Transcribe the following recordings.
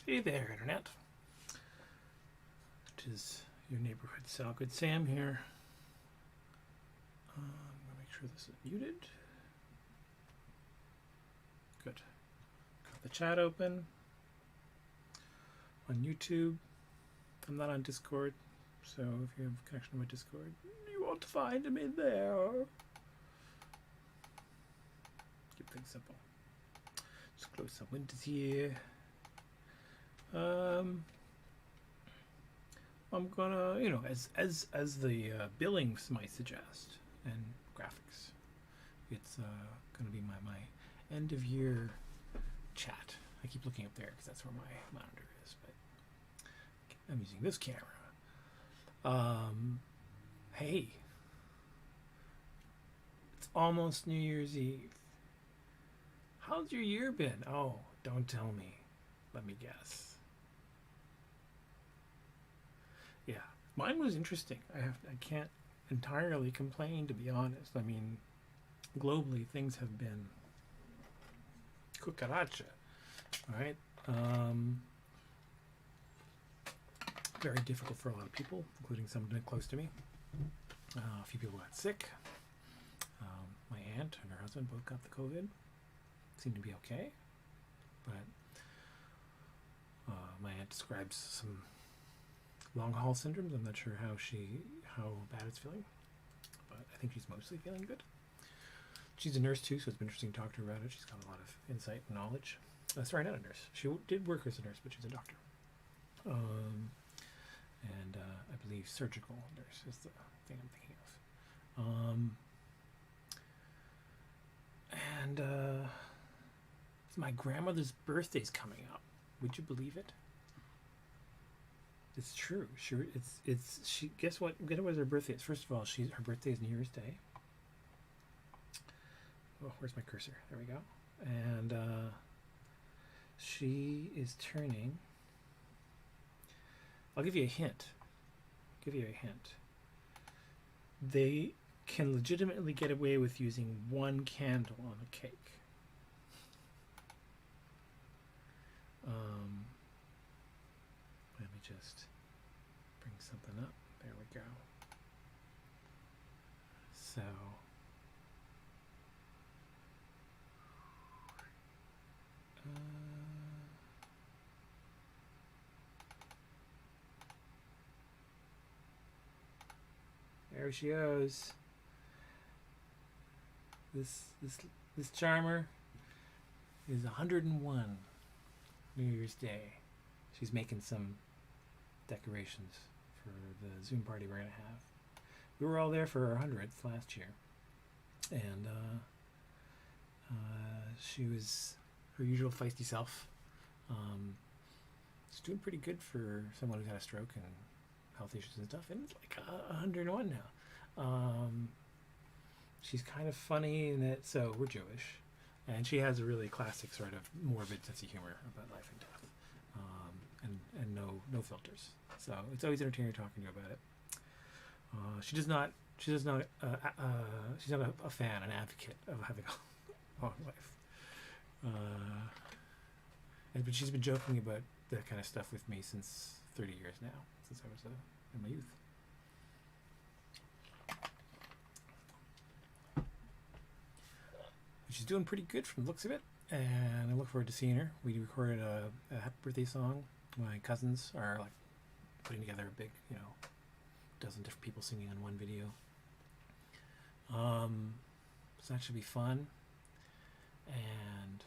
Hey there, Internet. It is your neighborhood Salgood Sam here. I'm going to make sure this is muted. Good. Got the chat open on YouTube. I'm not on Discord, so if you have a connection with Discord, you won't find me there. Keep things simple. Just close some windows here. I'm gonna, as the billings might suggest, and graphics, it's gonna be my end of year chat. I keep looking up there because that's where my monitor is, but I'm using this camera. Hey, it's almost New Year's Eve. How's your year been? Oh, don't tell me. Let me guess. Yeah, mine was interesting. I can't entirely complain, to be honest. I mean, globally things have been cucaracha, right? Very difficult for a lot of people, including someone close to me. A few people got sick. My aunt and her husband both got the COVID. Seemed to be okay, but my aunt describes some long haul syndromes. I'm not sure how bad it's feeling, but I think she's mostly feeling good. She's a nurse too, so it's been interesting to talk to her about it. She's got a lot of insight and knowledge. Sorry, not a nurse. She did work as a nurse, but she's a doctor. And I believe surgical nurse is the thing I'm thinking of. And my grandmother's birthday's coming up. Would you believe it? It's true. Sure. It's she. Guess what? Guess what her birthday is. First of all, her birthday is New Year's Day. Oh, where's my cursor? There we go. And she is turning. I'll give you a hint. They can legitimately get away with using one candle on a cake. Let me just bring something up. There we go. So there she goes. This charmer is 101 New Year's Day. She's making some decorations for the Zoom party we're gonna have. We were all there for her 100th last year, and she was her usual feisty self. She's doing pretty good for someone who's had a stroke and health issues and stuff, and it's like 101 now. She's kind of funny in that, so we're Jewish, and she has a really classic sort of morbid sense of humor about life and death, and no filters. So it's always entertaining talking to her about it. She's not a fan, an advocate of having a long life. But she's been joking about that kind of stuff with me since 30 years now, since I was in my youth. She's doing pretty good from the looks of it, and I look forward to seeing her. We recorded a happy birthday song. My cousins are like putting together a big, dozen different people singing on one video. So that should be fun. And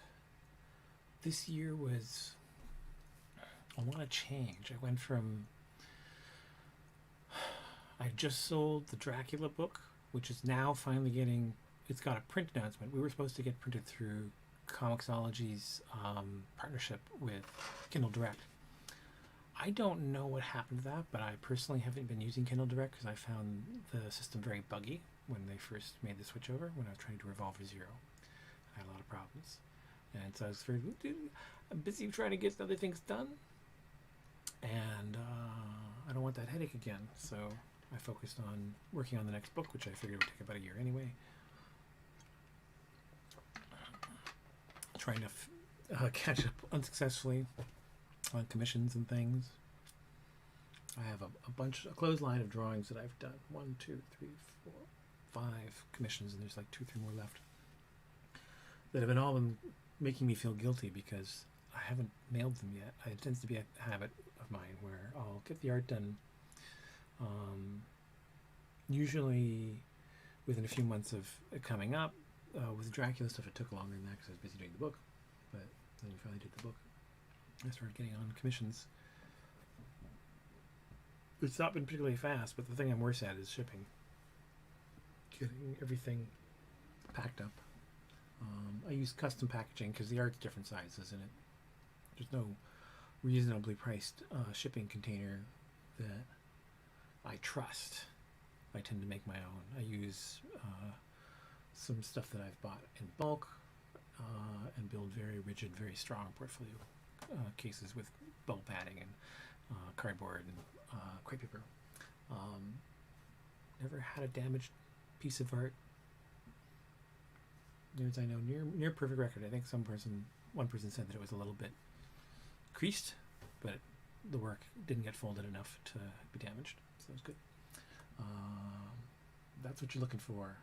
this year was a lot of change. I went from, I just sold the Dracula book, which is now finally getting, it's got a print announcement. We were supposed to get printed through Comixology's partnership with Kindle Direct. I don't know what happened to that, but I personally haven't been using Kindle Direct because I found the system very buggy when they first made the switch over, when I was trying to Revolver Zero. I had a lot of problems. And so I was I'm busy trying to get other things done. And I don't want that headache again. So I focused on working on the next book, which I figured would take about a year anyway. Trying to catch up unsuccessfully on commissions and things. I have a clothesline of drawings that I've done. 1, 2, 3, 4, 5 commissions, and there's like 2, 3 more left that have all been making me feel guilty because I haven't nailed them yet. It tends to be a habit of mine where I'll get the art done usually within a few months of it coming up. With Dracula stuff, it took longer than that because I was busy doing the book. But then we finally did the book. I started getting on commissions. It's not been particularly fast, but the thing I'm worse at is shipping. Getting everything packed up. I use custom packaging because the art's different sizes in it. There's no reasonably priced shipping container that I trust. I tend to make my own. I use some stuff that I've bought in bulk and build very rigid, very strong portfolio cases with bubble padding and cardboard and crepe paper. Never had a damaged piece of art. As I know, near perfect record. I think one person said that it was a little bit creased, but the work didn't get folded enough to be damaged, so it was good. That's what you're looking for.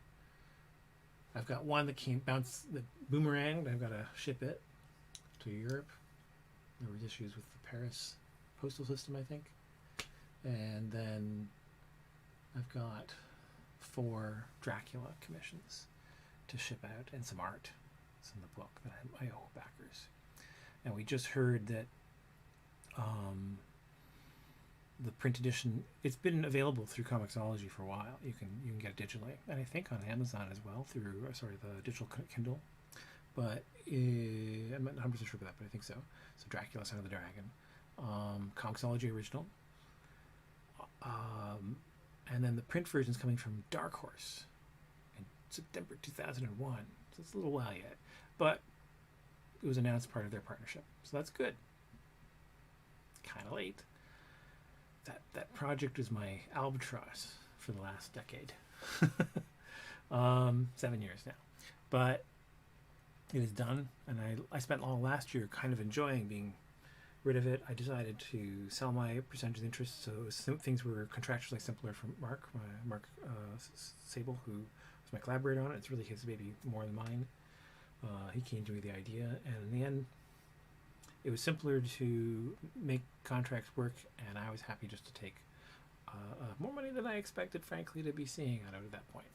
I've got one that that boomeranged. I've got to ship it to Europe. There was issues with the Paris postal system, I think. And then I've got 4 Dracula commissions to ship out and some art. It's in the book that I owe backers. And we just heard that the print edition, it's been available through Comixology for a while. You can get it digitally, and I think on Amazon as well through the digital Kindle. But I'm not 100% sure about that, but I think so. So Dracula, Son of the Dragon, Comixology original, and then the print version is coming from Dark Horse in September 2001. So it's a little while yet, but it was announced part of their partnership, so that's good. Kind of late. That project is my albatross for the last decade. 7 years now, but it is done, and I spent all last year kind of enjoying being rid of it. I decided to sell my percentage of interest, so things were contractually simpler for Mark Sable, who was my collaborator on it. It's really his baby more than mine. He came to me with the idea, and in the end, it was simpler to make contracts work, and I was happy just to take more money than I expected, frankly, to be seeing out of that point.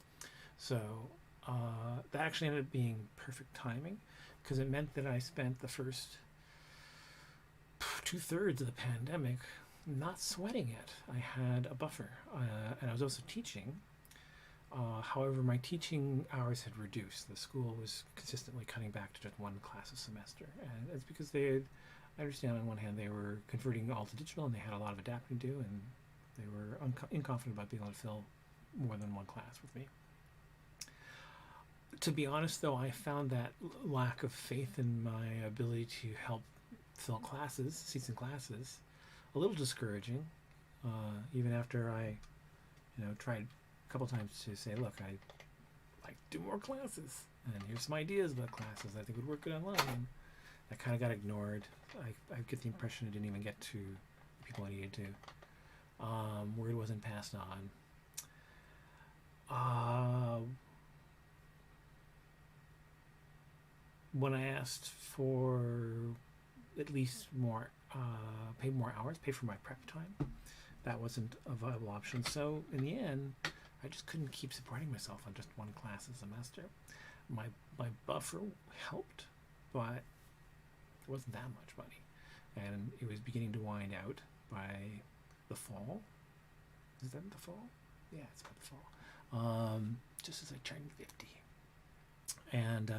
So that actually ended up being perfect timing, because it meant that I spent the first 2/3 of the pandemic not sweating it. I had a buffer, and I was also teaching. However, my teaching hours had reduced. The school was consistently cutting back to just 1 class a semester, and it's because I understand on one hand they were converting all to digital, and they had a lot of adapting to do, and they were inconfident about being able to fill more than 1 class with me. To be honest, though, I found that lack of faith in my ability to help fill seats in classes, a little discouraging. Even after I, tried a couple times to say, look, I like do more classes, and here's some ideas about classes I think would work good online. That kind of got ignored. I get the impression it didn't even get to the people I needed to. Word wasn't passed on. When I asked for at least more, pay more hours, pay for my prep time, that wasn't a viable option. So in the end, I just couldn't keep supporting myself on just 1 class a semester. My buffer helped, but it wasn't that much money, and it was beginning to wind out by the fall. Is that the fall? Yeah, it's about the fall. Just as I turned 50, and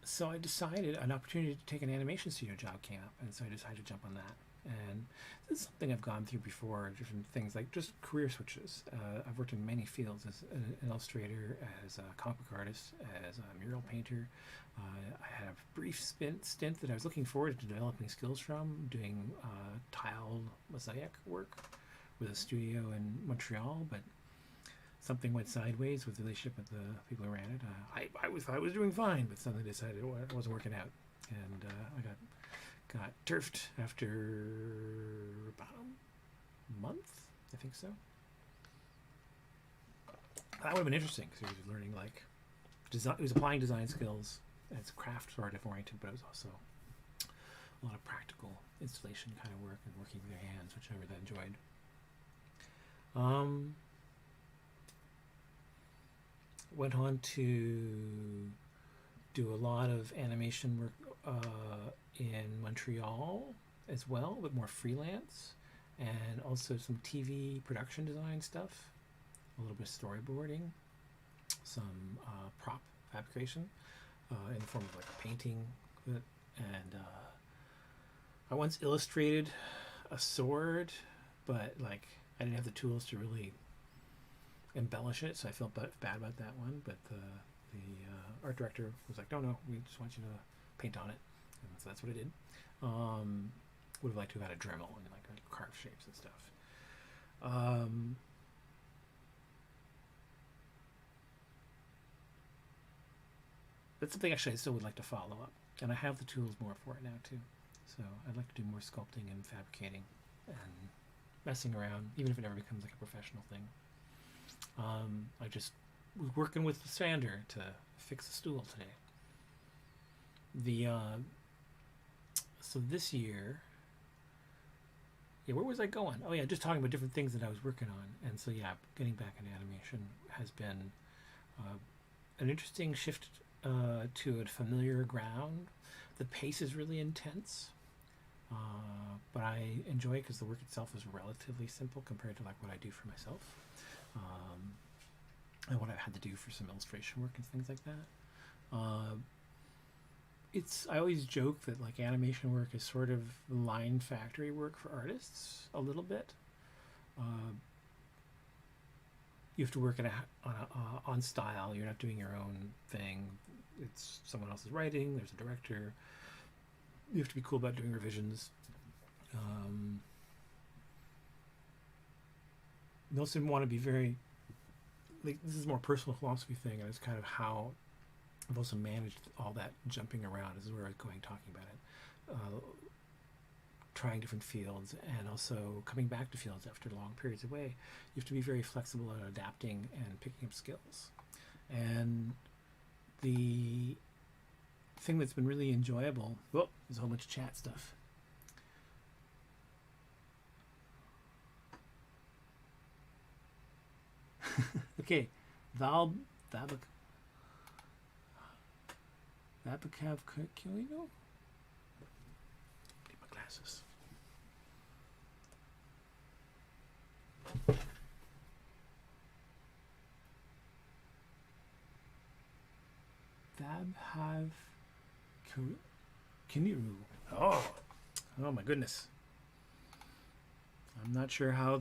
so I decided an opportunity to take an animation studio job came up, and so I decided to jump on that. And this is something I've gone through before, different things like just career switches. I've worked in many fields as an illustrator, as a comic book artist, as a mural painter. I had a brief stint that I was looking forward to developing skills from, doing tiled mosaic work with a studio in Montreal, but something went sideways with the relationship with the people who ran it. I thought I was doing fine, but suddenly decided it wasn't working out. and I got turfed after about a month, I think so. That would have been interesting because he was learning like design. He was applying design skills. It's craft sort of oriented, but it was also a lot of practical installation kind of work and working with your hands, which I really enjoyed. Went on to do a lot of animation work in Montreal as well, but more freelance, and also some TV production design stuff, a little bit of storyboarding, some prop fabrication in the form of like a painting, and I once illustrated a sword, but like I didn't have the tools to really embellish it, so I felt bad about that one. But the art director was like, no, we just want you to paint on it, and so that's what I did. Would have liked to have had a Dremel and like carve shapes and stuff. That's something actually I still would like to follow up, and I have the tools more for it now too. So I'd like to do more sculpting and fabricating and messing around, even if it never becomes like a professional thing. I just was working with the sander to fix the stool today. So this year, yeah, where was I going? Oh yeah, just talking about different things that I was working on. And so yeah, getting back into animation has been an interesting shift to a familiar ground. The pace is really intense, but I enjoy it because the work itself is relatively simple compared to like what I do for myself, and what I've had to do for some illustration work and things like that. I always joke that like animation work is sort of line factory work for artists a little bit. You have to work on style. You're not doing your own thing. It's someone else's writing. There's a director. You have to be cool about doing revisions. You also want to be very, like, this is a more personal philosophy thing, and it's kind of how I've also managed all that jumping around. This is where I was going, talking about it. Trying different fields and also coming back to fields after long periods away. You have to be very flexible at adapting and picking up skills. And the thing that's been really enjoyable, well, there's a whole bunch of chat stuff. Okay, Vabakav Kilino? Need my glasses. Vabhav Kiniru. Oh my goodness. I'm not sure how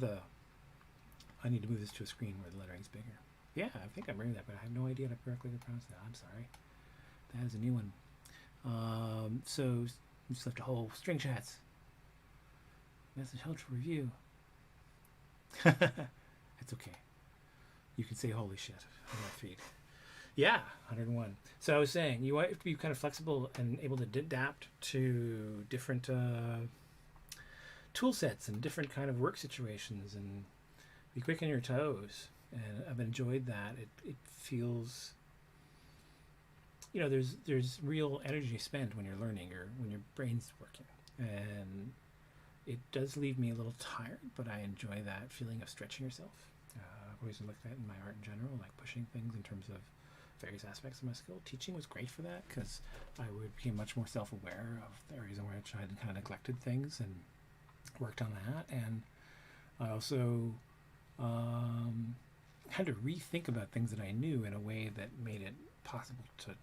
I need to move this to a screen where the lettering's bigger. Yeah, I think I'm reading that, but I have no idea how to correctly pronounce that. I'm sorry. That is a new one. So we just left a whole string chats. Message held for review. It's okay. You can say holy shit on that feed. Yeah, 101. So I was saying, you have to be kind of flexible and able to adapt to different tool sets and different kind of work situations and be quick on your toes. And I've enjoyed that. It feels, there's real energy spent when you're learning or when your brain's working. And it does leave me a little tired, but I enjoy that feeling of stretching yourself. I've always looked at it in my art in general, like pushing things in terms of various aspects of my skill. Teaching was great for that because I became much more self-aware of the areas in which I had kind of neglected things and worked on that. And I also had to rethink about things that I knew in a way that made it possible to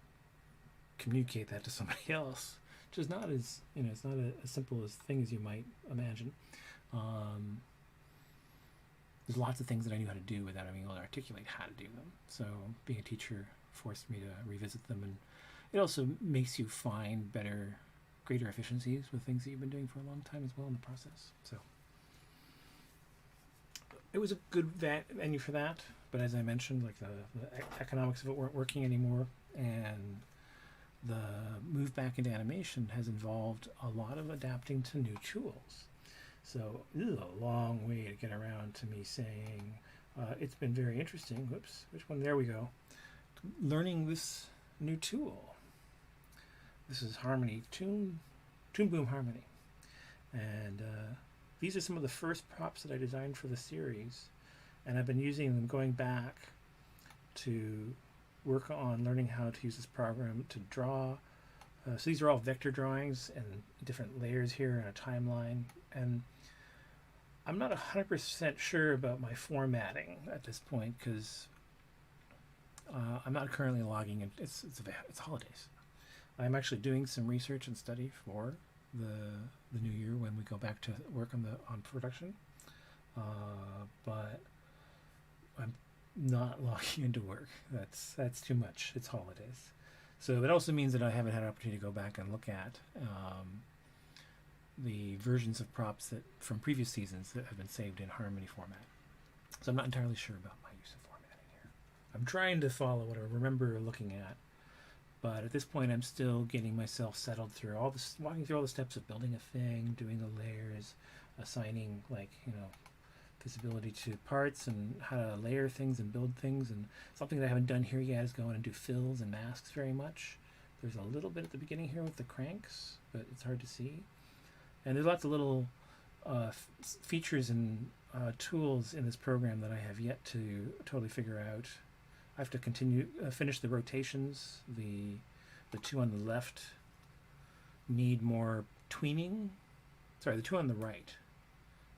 communicate that to somebody else, which is not as, it's not as simple as thing as you might imagine. There's lots of things that I knew how to do without being able to articulate how to do them. So being a teacher forced me to revisit them, and it also makes you find greater efficiencies with things that you've been doing for a long time as well in the process. So it was a good venue for that, but as I mentioned, like the economics of it weren't working anymore, and the move back into animation has involved a lot of adapting to new tools. So this is a long way to get around to me saying it's been very interesting. Whoops, which one? There we go. Learning this new tool. This is Harmony, Toon Boom Harmony. And these are some of the first props that I designed for the series. And I've been using them going back to work on learning how to use this program to draw. So these are all vector drawings and different layers here in a timeline. And I'm not 100% sure about my formatting at this point because I'm not currently logging in. It's holidays. I'm actually doing some research and study for the new year when we go back to work on production. But I'm not logging into work. That's too much. It's holidays. So it also means that I haven't had an opportunity to go back and look at the versions of props that from previous seasons that have been saved in Harmony format. So I'm not entirely sure about my use of formatting here. I'm trying to follow what I remember looking at, but at this point I'm still getting myself settled through all this, walking through all the steps of building a thing, doing the layers, assigning visibility to parts and how to layer things and build things. And something that I haven't done here yet is go in and do fills and masks very much. There's a little bit at the beginning here with the cranks, but it's hard to see. And there's lots of little features and tools in this program that I have yet to totally figure out. I have to finish the rotations. The two on the left need more tweening. Sorry, the two on the right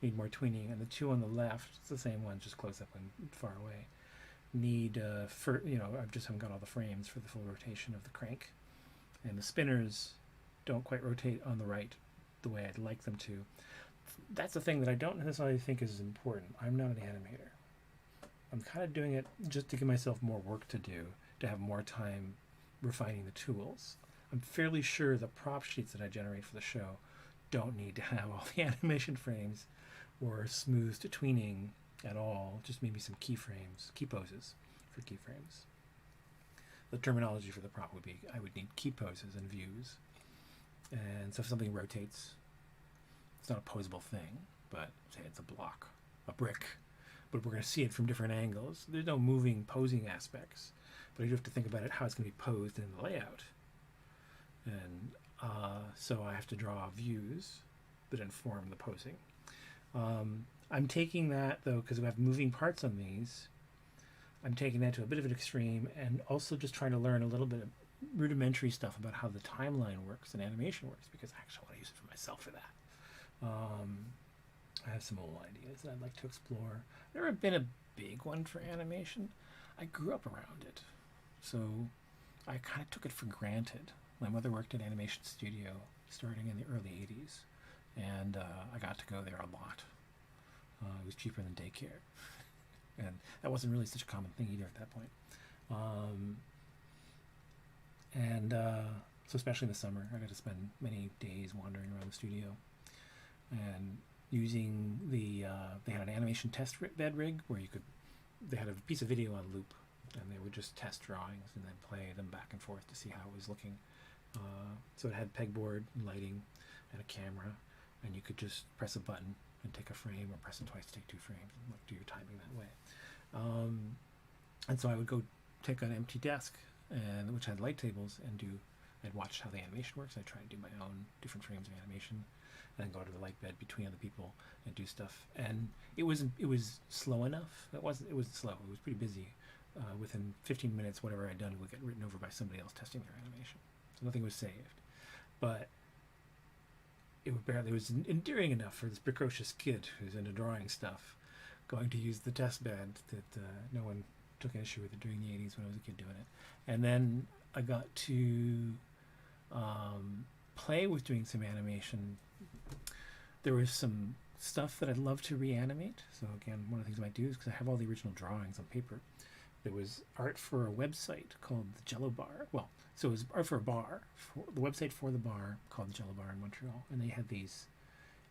need more tweening, and the two on the left, it's the same one, just close up and far away, need I just haven't got all the frames for the full rotation of the crank, and the spinners don't quite rotate on the right the way I'd like them to. That's the thing that I don't necessarily think is important. I'm not an animator. I'm kind of doing it just to give myself more work to do, to have more time refining the tools. I'm fairly sure the prop sheets that I generate for the show don't need to have all the animation frames or smoothed tweening at all, just maybe some keyframes, key poses for keyframes. The terminology for the prop would be I would need key poses and views. And so if something rotates, it's not a posable thing, but say it's a block, a brick, but we're going to see it from different angles. There's no moving posing aspects, but you have to think about it, how it's going to be posed in the layout. And so I have to draw views that inform the posing. I'm taking that, though, because we have moving parts on these, I'm taking that to a bit of an extreme and also just trying to learn a little bit of rudimentary stuff about how the timeline works and animation works, because I actually want to use it for myself for that. I have some old ideas that I'd like to explore. I've never been a big one for animation. I grew up around it, so I kind of took it for granted. My mother worked at an animation studio starting in the early 80s, and I got to go there a lot. It was cheaper than daycare, and that wasn't really such a common thing either at that point. So especially in the summer, I got to spend many days wandering around the studio and using they had an animation test bed rig where they had a piece of video on loop, and they would just test drawings and then play them back and forth to see how it was looking. So it had pegboard and lighting and a camera, and you could just press a button and take a frame, or press it twice to take 2 frames, and do your timing that way. And so I would go take an empty desk, which had light tables, and I'd watch how the animation works. I'd try and do my own different frames of animation, and then go to the light bed between other people and do stuff. And it was slow enough. It wasn't slow. It was pretty busy. Within 15 minutes, whatever I'd done would get written over by somebody else testing their animation. So nothing was saved. But it was endearing enough for this precocious kid who's into drawing stuff, going to use the test bed, that no one took an issue with it during the 80s when I was a kid doing it. And then I got to play with doing some animation. There was some stuff that I'd love to reanimate. So again, one of the things I might do is, because I have all the original drawings on paper, there was art for a website called the Jello Bar. Well, so it was art for a bar, for the website for the bar called the Jello Bar in Montreal, and they had these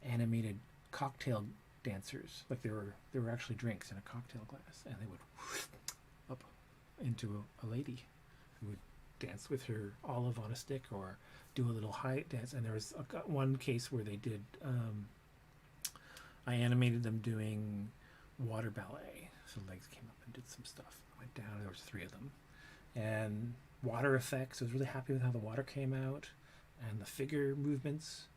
animated cocktail dancers, like they were actually drinks in a cocktail glass, and they would up into a lady who would dance with her olive on a stick or do a little high dance. And there was one case where they did, I animated them doing water ballet. So legs came up and did some stuff. I went down, there was 3 of them. And water effects, I was really happy with how the water came out and the figure movements.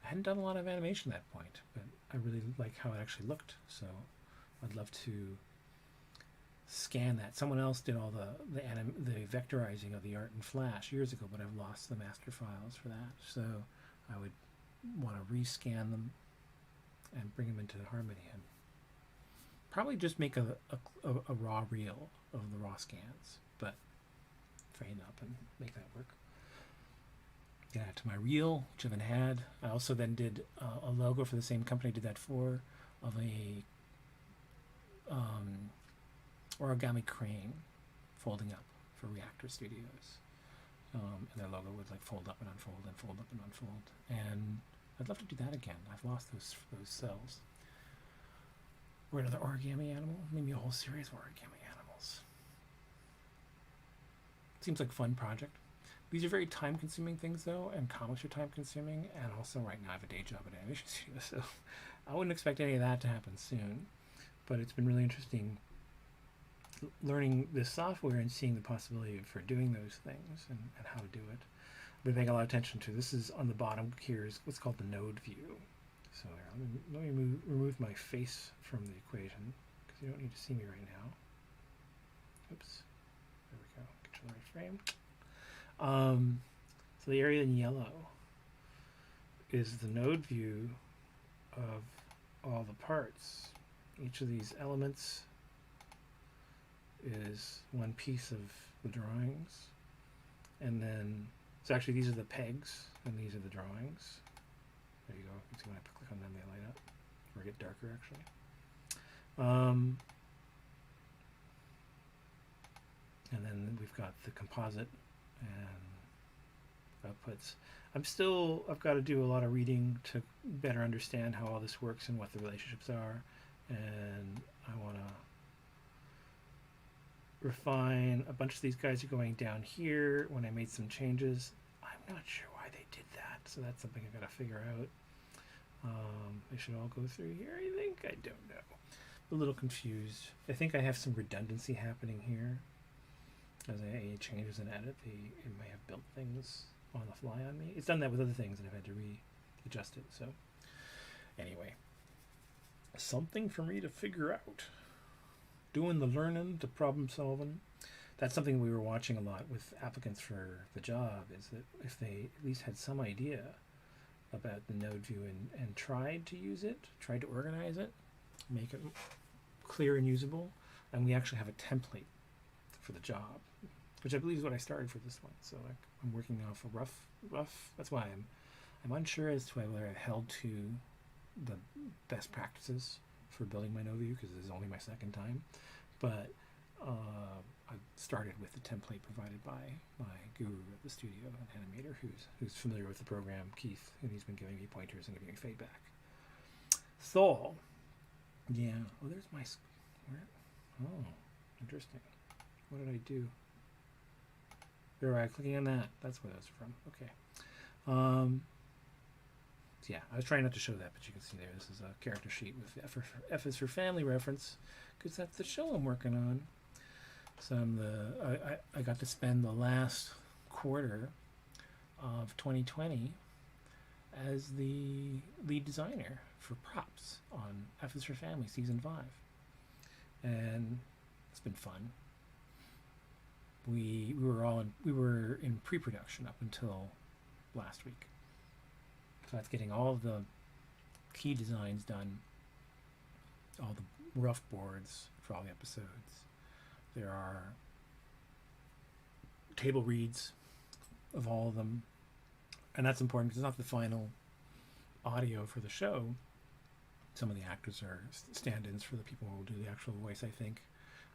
I hadn't done a lot of animation at that point, but I really like how it actually looked. So I'd love to scan that. Someone else did all the vectorizing of the art in Flash years ago, but I've lost the master files for that. So I would want to rescan them and bring them into Harmony and probably just make a raw reel of the raw scans, but frame up and make that work. Get it to my reel, which I haven't had. I also then did a logo for the same company I did that for, of a origami crane folding up for Reactor Studios. And their logo would like fold up and unfold and fold up and unfold. And I'd love to do that again. I've lost those cells. Or another origami animal, maybe a whole series of origami animals. Seems like a fun project. These are very time-consuming things, though, and comics are time-consuming, and also right now I have a day job at animation studio, so I wouldn't expect any of that to happen soon. But it's been really interesting learning this software and seeing the possibility for doing those things and how to do it. I've been paying a lot of attention to this. Is on the bottom here is what's called the node view. So let me remove my face from the equation because you don't need to see me right now. Oops. There we go. Get to the right frame. So the area in yellow is the node view of all the parts. Each of these elements is one piece of the drawings. And then, so actually these are the pegs and these are the drawings. There you go. You can see when I click on them, they light up or get darker actually. And then we've got the composite and outputs. I've got to do a lot of reading to better understand how all this works and what the relationships are, and I want to refine. A bunch of these guys are going down here. When I made some changes, I'm not sure why they did that, so that's something I've got to figure out. They should all go through here, I think. I don't know. A little confused. I think I have some redundancy happening here. As I changes and edit, it may have built things on the fly on me. It's done that with other things and I've had to readjust it. So anyway, something for me to figure out. Doing the learning, the problem solving. That's something we were watching a lot with applicants for the job, is that if they at least had some idea about the node view and tried to use it, tried to organize it, make it clear and usable, and we actually have a template for the job, which I believe is what I started for this one. So I'm working off a rough. That's why I'm unsure as to whether I've held to the best practices for building my node view, because this is only my second time. But I started with the template provided by my guru at the studio, an animator who's familiar with the program, Keith, and he's been giving me pointers and giving me feedback. So, yeah. Oh, there's my. Oh, interesting. What did I do? You're right, clicking on that. That's where those are from. Okay. So yeah, I was trying not to show that, but you can see there. This is a character sheet with F is for family reference, because that's the show I'm working on. So I got to spend the last quarter of 2020 as the lead designer for props on F is for Family season 5, and it's been fun. We were in pre-production up until last week, so that's getting all of the key designs done, all the rough boards for all the episodes. There are table reads of all of them, and that's important because it's not the final audio for the show. Some of the actors are stand-ins for the people who will do the actual voice, I think,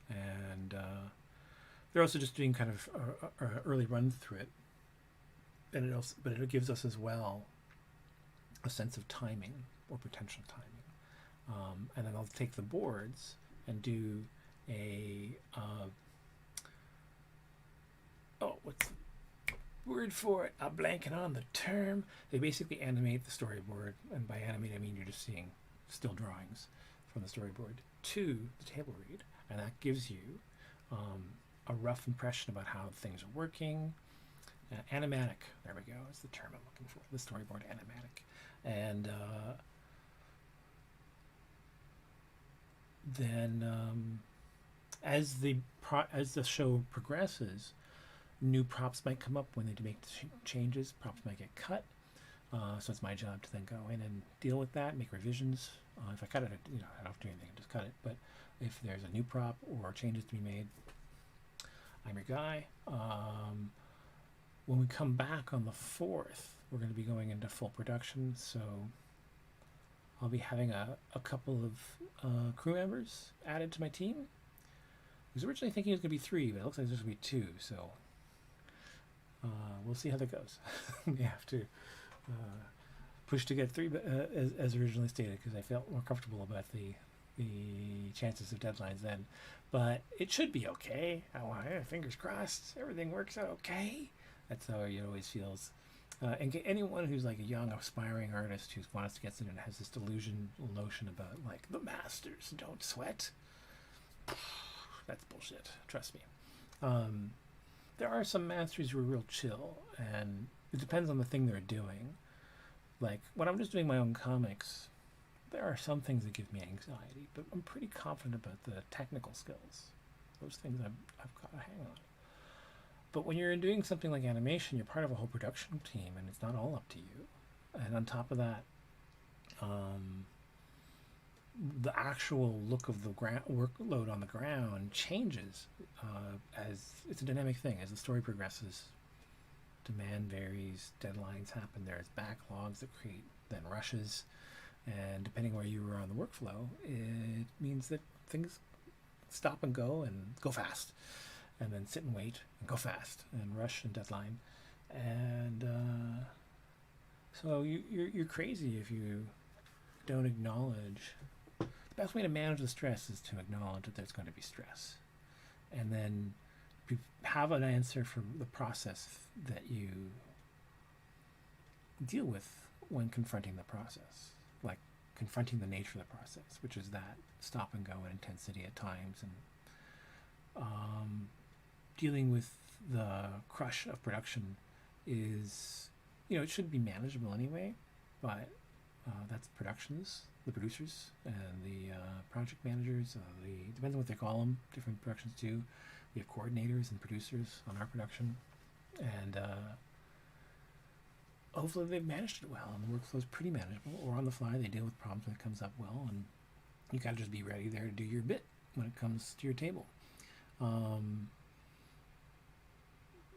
and they're also just doing kind of an early run through it, and it gives us as well a sense of timing or potential timing, and then I'll take the boards and do a word for it. I'm blanking on the term. They basically animate the storyboard, and by animate I mean you're just seeing still drawings from the storyboard to the table read, and that gives you a rough impression about how things are working. Animatic, there we go, is the term I'm looking for. The storyboard animatic, and then as the show progresses, new props might come up when they make changes. Props might get cut, so it's my job to then go in and deal with that, make revisions. If I cut it, I don't have to do anything, just cut it. But if there's a new prop or changes to be made, I'm your guy. When we come back on the 4th, we're going to be going into full production, so I'll be having a couple of crew members added to my team. I was originally thinking it was going to be 3, but it looks like there's going to be 2, so we'll see how that goes. We have to push to get 3, as originally stated, because I felt more comfortable about the chances of deadlines then. But it should be okay. Fingers crossed, everything works out okay. That's how it always feels. And anyone who's like a young aspiring artist who wants to get in and has this delusional notion about like the masters don't sweat, that's bullshit. Trust me. There are some masters who are real chill, and it depends on the thing they're doing. Like when I'm just doing my own comics, there are some things that give me anxiety, but I'm pretty confident about the technical skills. Those things I've got a hang on. But when you're doing something like animation, you're part of a whole production team, and it's not all up to you. And on top of that, the actual look of the workload on the ground changes as it's a dynamic thing. As the story progresses, demand varies, deadlines happen, there's backlogs that create then rushes, and depending where you are on the workflow, it means that things stop and go fast. And then sit and wait and go fast and rush and deadline, and so you're crazy if you don't acknowledge. The best way to manage the stress is to acknowledge that there's going to be stress, and then have an answer for the process that you deal with when confronting the process, like confronting the nature of the process, which is that stop and go and intensity at times, and dealing with the crush of production is, it should be manageable anyway, but that's productions, the producers, and the project managers, depends on what they call them, different productions do. We have coordinators and producers on our production, and hopefully they've managed it well, and the workflow is pretty manageable, or on the fly they deal with problems when it comes up well, and you gotta just be ready there to do your bit when it comes to your table.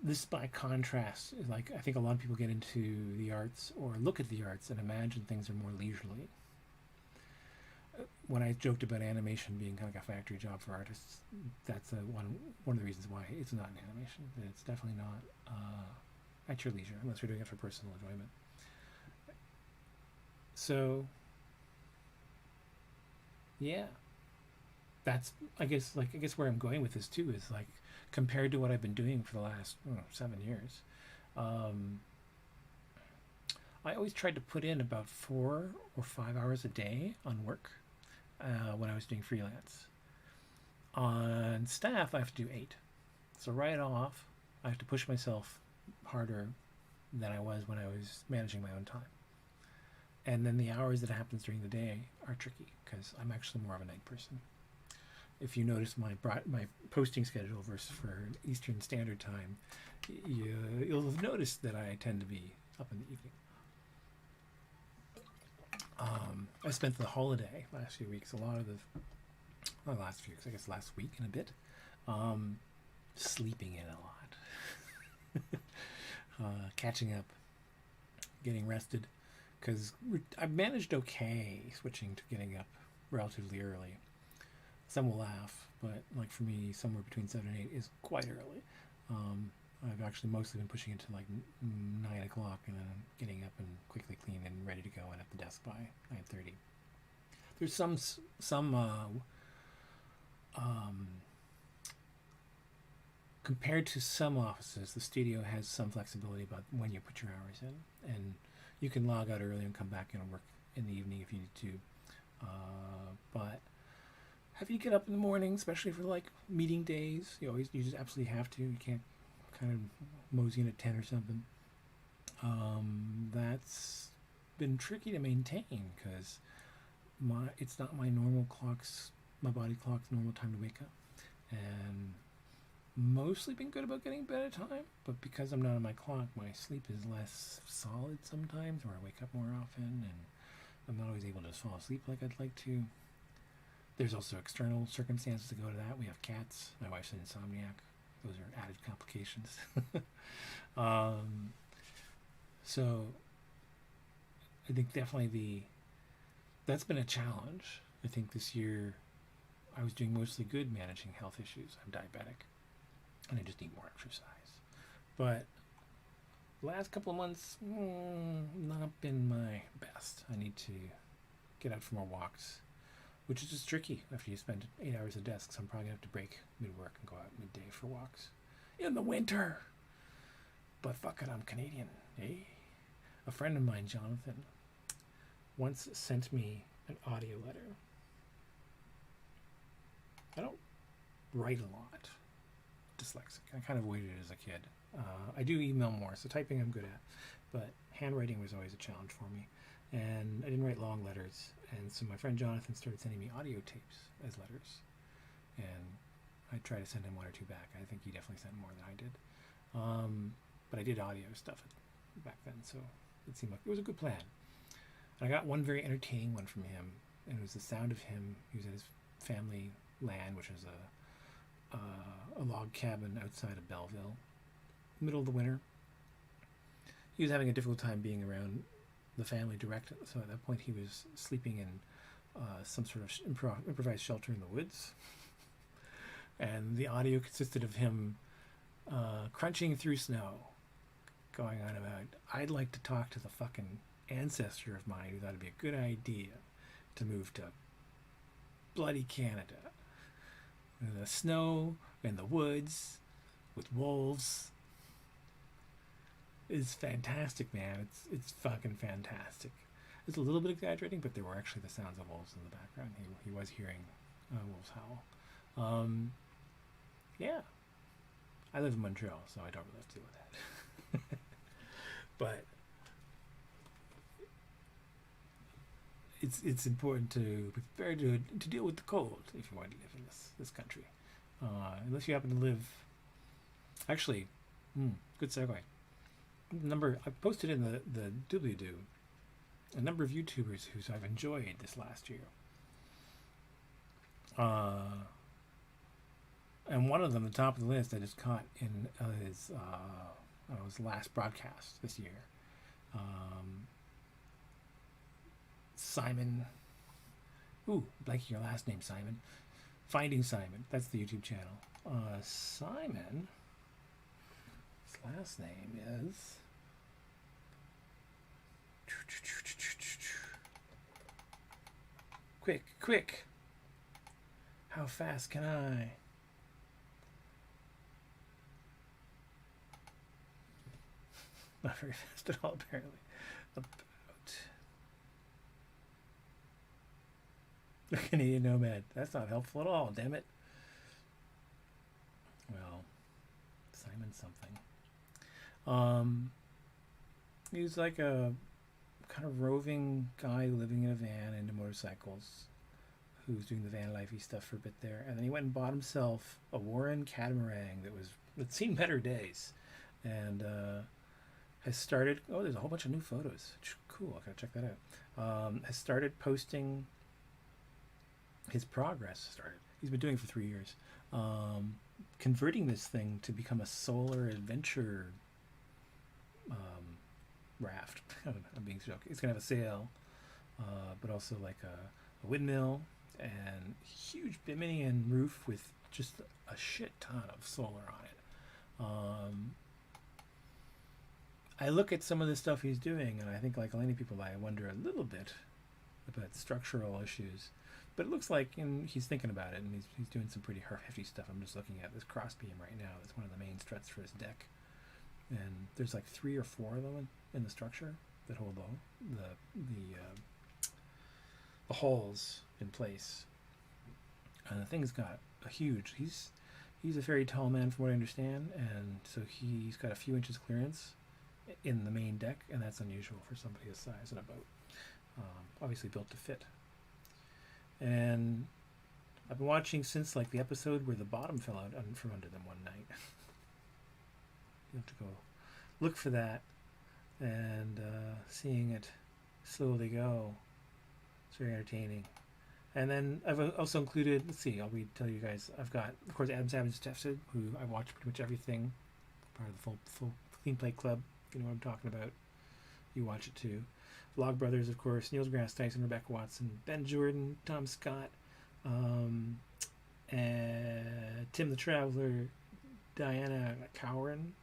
This, by contrast, is like, I think a lot of people get into the arts or look at the arts and imagine things are more leisurely. When I joked about animation being kind of like a factory job for artists, that's one of the reasons why it's not an animation. It's definitely not at your leisure, unless you're doing it for personal enjoyment. So, yeah, that's I guess where I'm going with this too is like, compared to what I've been doing for the last 7 years, I always tried to put in about 4 or 5 hours a day on work when I was doing freelance. On staff, I have to do 8. So right off, I have to push myself harder than I was when I was managing my own time. And then the hours that happens during the day are tricky because I'm actually more of a night person. If you notice my posting schedule versus for Eastern Standard Time, you'll have noticed that I tend to be up in the evening. I spent the holiday last few weeks, last week and a bit, sleeping in a lot, catching up, getting rested, because I've managed okay switching to getting up relatively early. Some will laugh, but like for me, somewhere between 7 and 8 is quite early. I've actually mostly been pushing it to like 9 o'clock and then getting up and quickly clean and ready to go and at the desk by 9:30. There's some compared to some offices, the studio has some flexibility about when you put your hours in, and you can log out early and come back and work in the evening if you need to. But having to get up in the morning, especially for like meeting days, you just absolutely have to. You can't kind of mosey in at 10 or something. That's been tricky to maintain because it's not my body clock's normal time to wake up, and mostly been good about getting bed at time, but because I'm not on my clock, my sleep is less solid sometimes, or I wake up more often, and I'm not always able to just fall asleep like I'd like to. There's also external circumstances to go to that. We have cats. My wife's an insomniac. Those are added complications. So I think definitely that's been a challenge. I think this year I was doing mostly good managing health issues. I'm diabetic, and I just need more exercise. But the last couple of months, not been my best. I need to get out for more walks, which is just tricky after you spend 8 hours at a desk. So I'm probably going to have to break mid-work and go out midday for walks in the winter. But fuck it, I'm Canadian. Hey. A friend of mine, Jonathan, once sent me an audio letter. I don't write a lot. Dyslexic. I kind of avoided it as a kid. I do email more, so typing I'm good at. But handwriting was always a challenge for me. And I didn't write long letters. And so my friend Jonathan started sending me audio tapes as letters. And I tried to send him one or two back. I think he definitely sent more than I did. But I did audio stuff back then, so it seemed like it was a good plan. And I got one very entertaining one from him, and it was the sound of him. He was at his family land, which is a log cabin outside of Belleville, middle of the winter. He was having a difficult time being around the family direct, so at that point he was sleeping in some sort of improvised shelter in the woods. And the audio consisted of him crunching through snow, going on about, I'd like to talk to the fucking ancestor of mine who thought it'd be a good idea to move to bloody Canada. In the snow, in the woods, with wolves. It's fantastic, man. It's fucking fantastic. It's a little bit exaggerating, but there were actually the sounds of wolves in the background. He was hearing wolves howl. Yeah. I live in Montreal, so I don't really have to deal with that. But it's important to be prepared to deal with the cold if you want to live in this country. Unless you happen to live... Actually, good segue. I posted in the doobly-doo a number of YouTubers who I've enjoyed this last year. And one of them, the top of the list, I just caught in his last broadcast this year. Simon. Ooh, blanking your last name, Simon. Finding Simon. That's the YouTube channel. Simon. His last name is... Quick. How fast can I? Not very fast at all, apparently. The Canadian Nomad. That's not helpful at all, damn it. Well, Simon something. He's like a kind of roving guy living in a van into motorcycles who's doing the van lifey stuff for a bit there. And then he went and bought himself a Warren catamaran that's seen better days. And has started... Oh, there's a whole bunch of new photos. Cool, I gotta check that out. Has started posting his progress. He's been doing it for 3 years. Converting this thing to become a solar adventure raft. I'm being joking. It's gonna have a sail, but also like a windmill and huge Biminian roof with just a shit ton of solar on it. I look at some of the stuff he's doing, and I think, like many people, I wonder a little bit about structural issues. But it looks like, and he's thinking about it, and he's doing some pretty hefty stuff. I'm just looking at this crossbeam right now. It's one of the main struts for his deck, and there's like 3 or 4 of them in the structure that hold the hulls in place. And the thing's got a huge. He's a very tall man, from what I understand, and so he's got a few inches clearance in the main deck, and that's unusual for somebody his size in a boat. Obviously built to fit. And I've been watching since like the episode where the bottom fell out from under them one night. You have to go look for that, and seeing it slowly go. It's very entertaining. And then I've also included, let's see, tell you guys, I've got, of course, Adam Savage Stefford, who I watch pretty much everything, part of the full Clean Play Club. You know what I'm talking about. You watch it too. Vlog Brothers, of course, Neil deGrasse Tyson, Rebecca Watson, Ben Jordan, Tom Scott, and Tim the Traveler, Diana Cowan.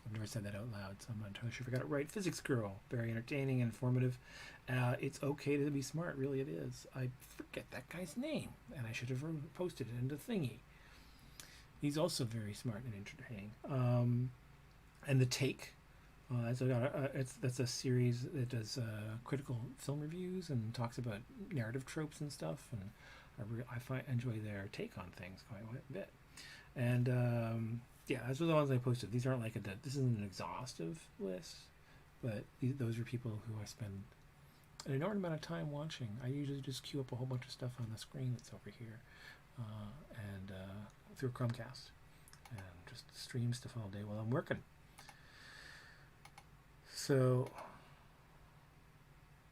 I've never said that out loud, so I'm not entirely sure if I got it right. Physics Girl, very entertaining and informative. It's okay to be smart, really it is. I forget that guy's name, and I should have posted it into Thingy. He's also very smart and entertaining. And The Take, that's a series that does critical film reviews and talks about narrative tropes and stuff, and I enjoy their take on things quite a bit. And yeah, those are the ones I posted. These aren't like this isn't an exhaustive list, but those are people who I spend an inordinate amount of time watching. I usually just queue up a whole bunch of stuff on the screen that's over here, and through Chromecast, and just stream stuff all day while I'm working. So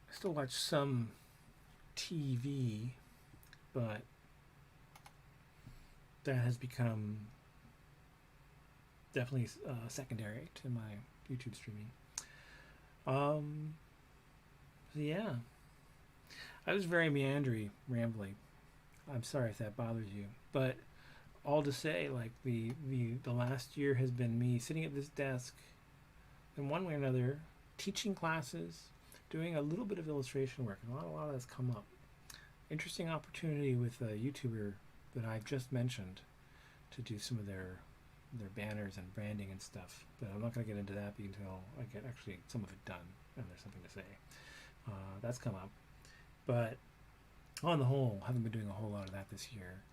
I still watch some TV, but that has become definitely secondary to my YouTube streaming. Yeah, I was very rambly. I'm sorry if that bothers you, but all to say, like the last year has been me sitting at this desk in one way or another, teaching classes, doing a little bit of illustration work, and a lot of that's come up. Interesting opportunity with a YouTuber that I've just mentioned to do some of their banners and branding and stuff, but I'm not going to get into that until I get actually some of it done and there's something to say. That's come up, but on the whole, haven't been doing a whole lot of that this year,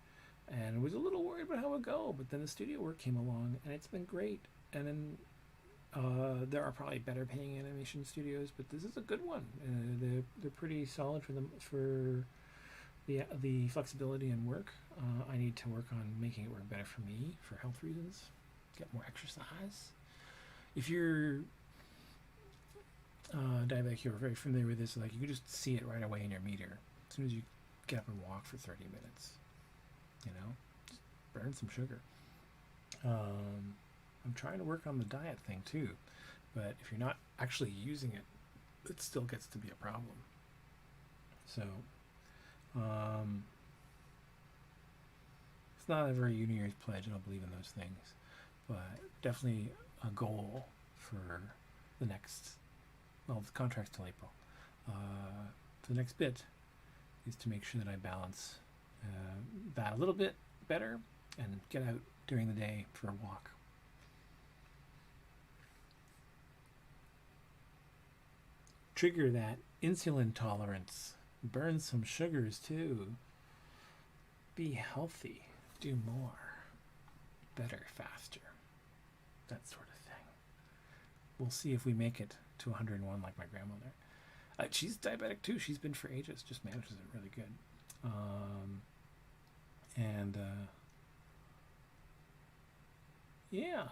and was a little worried about how it would go, but then the studio work came along and it's been great. And then there are probably better paying animation studios, but this is a good one. They're pretty solid for the flexibility and work. I need to work on making it work better for me for health reasons, get more exercise. If you're diabetic, you're very familiar with this. Like, you can just see it right away in your meter as soon as you get up and walk for 30 minutes. You know, just burn some sugar. I'm trying to work on the diet thing too, but if you're not actually using it, it still gets to be a problem. So it's not a very New Year's pledge. I don't believe in those things, but definitely a goal for the next, well, the contract's till April. The next bit is to make sure that I balance that a little bit better and get out during the day for a walk. Trigger that insulin tolerance. Burn some sugars too. Be healthy. Do more. Better, faster. That sort of thing. We'll see if we make it to 101 like my grandmother. She's diabetic too. She's been for ages. Just manages it really good. Yeah.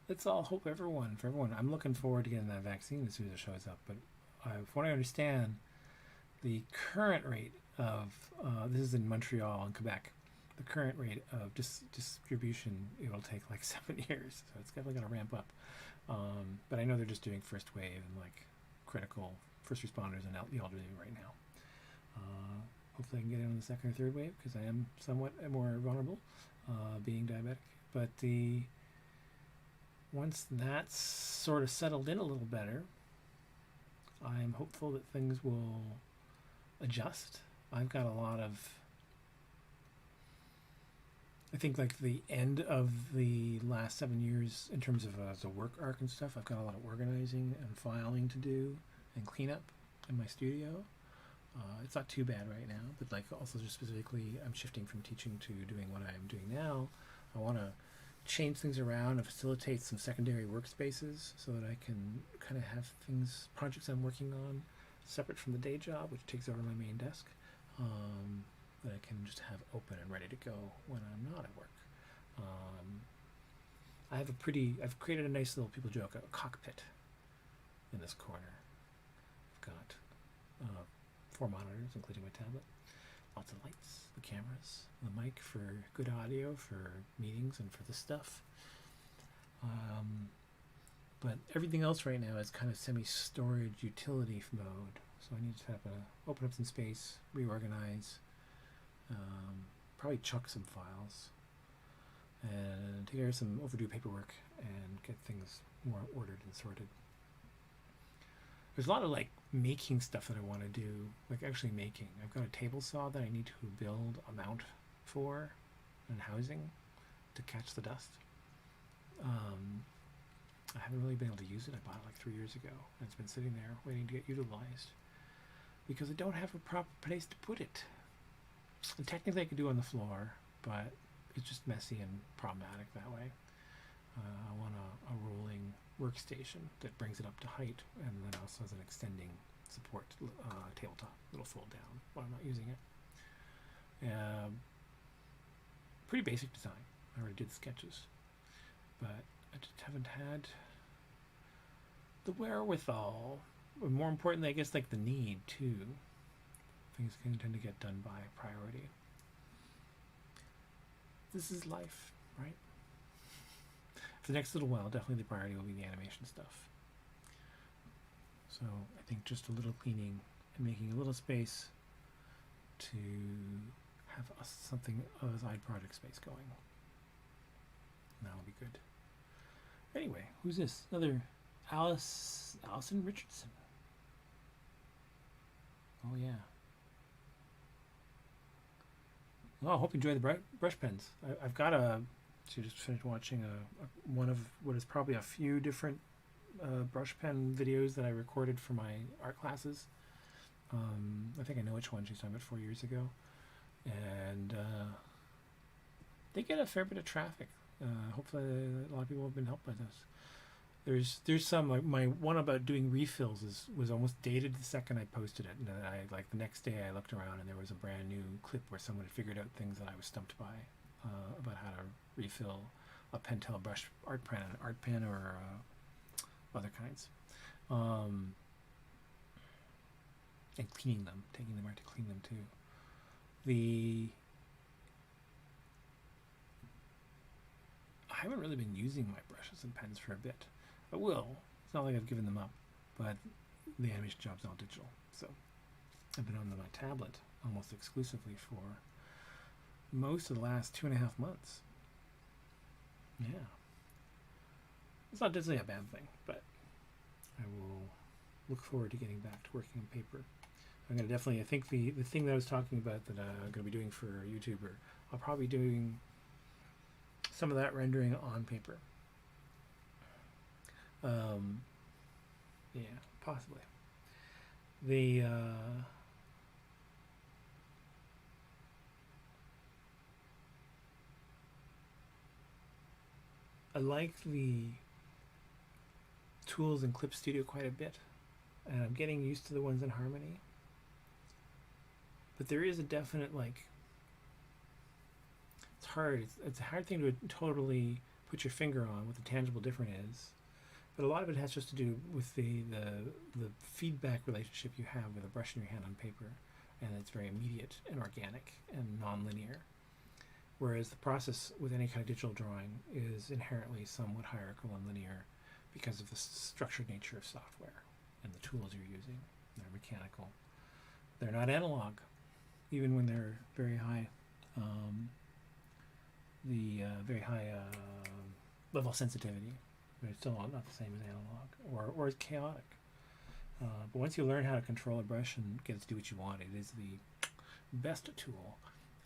Let's all hope for everyone. I'm looking forward to getting that vaccine as soon as it shows up. But from what I understand, the current rate of, this is in Montreal and Quebec, the current rate of distribution, it'll take like 7 years. So it's definitely going to ramp up. But I know they're just doing first wave and like critical first responders and the elderly right now. Hopefully I can get in on the second or third wave because I am somewhat more vulnerable being diabetic. But once that's sort of settled in a little better, I'm hopeful that things will adjust. I've got a lot of, I think, like the end of the last 7 years in terms of the work arc and stuff. I've got a lot of organizing and filing to do and cleanup in my studio. It's not too bad right now, but like also just specifically, I'm shifting from teaching to doing what I'm doing now. I want to change things around and facilitate some secondary workspaces so that I can kind of have things, projects I'm working on, separate from the day job, which takes over my main desk, that I can just have open and ready to go when I'm not at work. I've created a nice little people joke, a cockpit in this corner. I've got 4 monitors, including my tablet, lots of lights, the cameras, the mic for good audio for meetings and for the stuff. But everything else right now is kind of semi-storage utility mode. So I need to open up some space, reorganize, probably chuck some files, and take care of some overdue paperwork and get things more ordered and sorted. There's a lot of like making stuff that I want to do, like actually making. I've got a table saw that I need to build a mount for and housing to catch the dust. I haven't really been able to use it. I bought it like 3 years ago, and it's been sitting there waiting to get utilized because I don't have a proper place to put it. And technically I could do it on the floor, but it's just messy and problematic that way. I want a rolling workstation that brings it up to height and then also has an extending support tabletop that'll fold down while I'm not using it. Pretty basic design. I already did the sketches, but I just haven't had the wherewithal, or more importantly, I guess, like the need to. Things can tend to get done by priority. This is life, right? For the next little while, definitely the priority will be the animation stuff. So I think just a little cleaning and making a little space to have something of a side project space going. And that'll be good. Anyway, who's this? Another Allison Richardson. Oh yeah. Well, I hope you enjoy the brush pens. I've got just finished watching one of what is probably a few different brush pen videos that I recorded for my art classes. I think I know which one she's talking about 4 years ago. And they get a fair bit of traffic. Hopefully a lot of people have been helped by this. There's some, like my one about doing refills was almost dated the second I posted it, and like the next day I looked around and there was a brand new clip where someone had figured out things that I was stumped by about how to refill a Pentel brush art pen or other kinds, and cleaning them, taking them out to clean them too. I haven't really been using my brushes and pens for a bit. I will. It's not like I've given them up, but the animation job's all digital. So I've been on my tablet almost exclusively for most of the last 2.5 months. Yeah. It's not necessarily a bad thing, but I will look forward to getting back to working on paper. I'm going to definitely, I think the thing that I was talking about that I'm going to be doing for YouTuber, I'll probably be doing some of that rendering on paper. Yeah, possibly. I like the tools in Clip Studio quite a bit, and I'm getting used to the ones in Harmony. But there is a definite, like, it's hard. It's a hard thing to totally put your finger on what the tangible difference is. But a lot of it has just to do with the feedback relationship you have with a brush in your hand on paper, and it's very immediate and organic and non-linear. Whereas the process with any kind of digital drawing is inherently somewhat hierarchical and linear because of the structured nature of software and the tools you're using. They're mechanical. They're not analog, even when they're very high, level sensitivity. But it's still not the same as analog, or as chaotic. But once you learn how to control a brush and get it to do what you want, it is the best tool.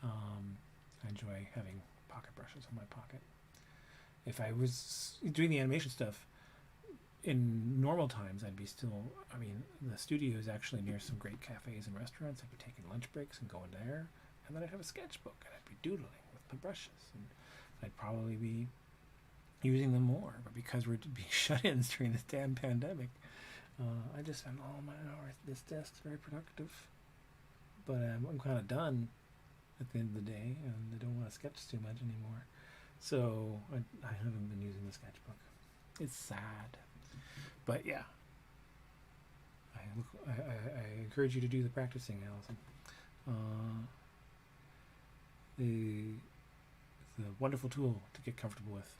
I enjoy having pocket brushes in my pocket. If I was doing the animation stuff in normal times, I'd be still. I mean, the studio is actually near some great cafes and restaurants. I'd be taking lunch breaks and going there, and then I'd have a sketchbook and I'd be doodling with my brushes, and I'd probably be using them more. But because we're being shut-ins during this damn pandemic, I just spend all my hours at this desk. It's very productive, but I'm kind of done at the end of the day, and I don't want to sketch too much anymore. So I haven't been using the sketchbook. It's sad, but yeah. I encourage you to do the practicing, Allison. It's a wonderful tool to get comfortable with.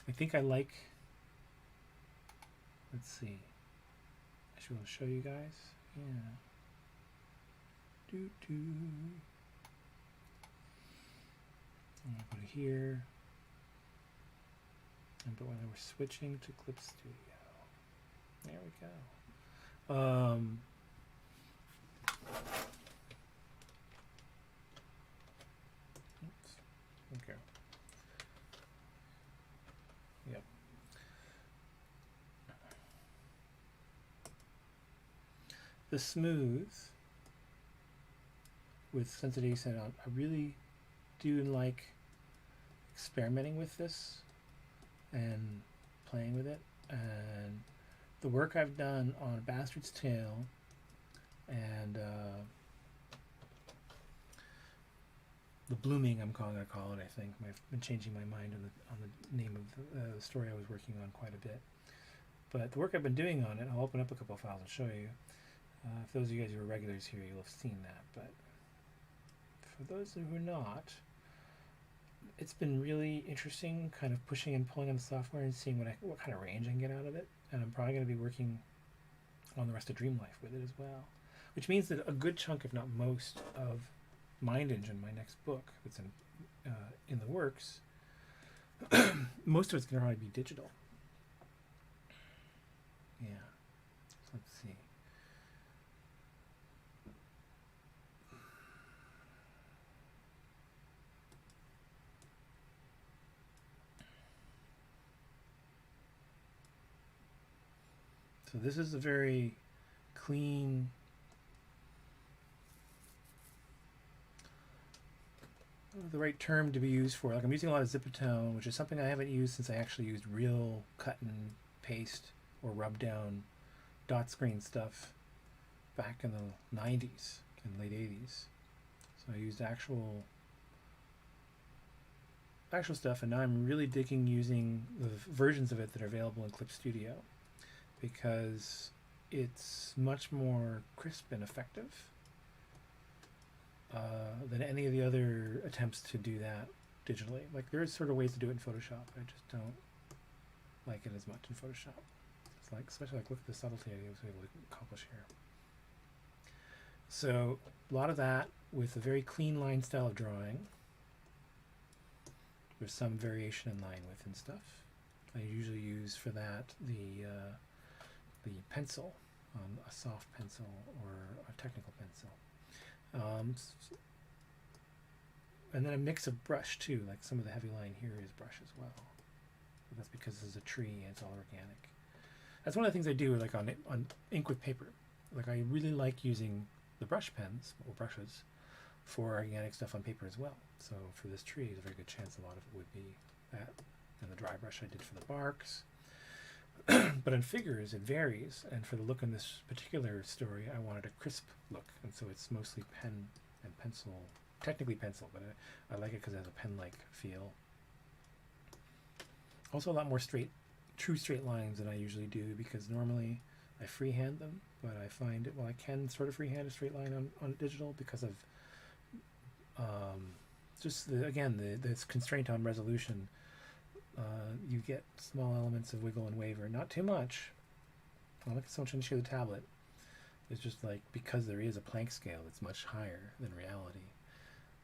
I think I like. Let's see. I should be able to show you guys. Yeah. I'm gonna put it here. But when we're switching to Clip Studio, there we go. Oops. Okay. Yep. The smooth with sensitivity set on, I really do like experimenting with this and playing with it, and the work I've done on Bastard's Tale and the Blooming, I'm going to call it. I think I've been changing my mind on the name of the story I was working on quite a bit. But the work I've been doing on it, I'll open up a couple of files and show you. For those of you guys who are regulars here, you'll have seen that. But for those who are not, it's been really interesting, kind of pushing and pulling on the software and seeing what kind of range I can get out of it. And I'm probably going to be working on the rest of Dream Life with it as well, which means that a good chunk, if not most, of Mind Engine, my next book that's in the works, most of it's going to probably be digital. Yeah. So let's see. So this is a very clean, the right term to be used for. Like, I'm using a lot of Zipatone, which is something I haven't used since I actually used real cut and paste or rub down dot screen stuff back in the 90s and late 80s. So I used actual stuff, and now I'm really digging using the versions of it that are available in Clip Studio, because it's much more crisp and effective than any of the other attempts to do that digitally. Like, there's sort of ways to do it in Photoshop. I just don't like it as much in Photoshop. It's like, especially like, look at the subtlety I was able to accomplish here. So a lot of that with a very clean line style of drawing. There's some variation in line width and stuff. I usually use for that the pencil, a soft pencil or a technical pencil. And then a mix of brush too, like some of the heavy line here is brush as well. But that's because this is a tree and it's all organic. That's one of the things I do, like on ink with paper. Like, I really like using the brush pens or brushes for organic stuff on paper as well. So for this tree, there's a very good chance a lot of it would be that. And the dry brush I did for the barks. But in figures, it varies. And for the look in this particular story, I wanted a crisp look. And so it's mostly pen and pencil, technically pencil, but I like it because it has a pen-like feel. Also a lot more true straight lines than I usually do, because normally I freehand them, but I find it, well, I can sort of freehand a straight line on digital because of just this constraint on resolution. You get small elements of wiggle and waver, not too much. Not like so much an issue with the tablet. It's just like, because there is a plank scale that's much higher than reality,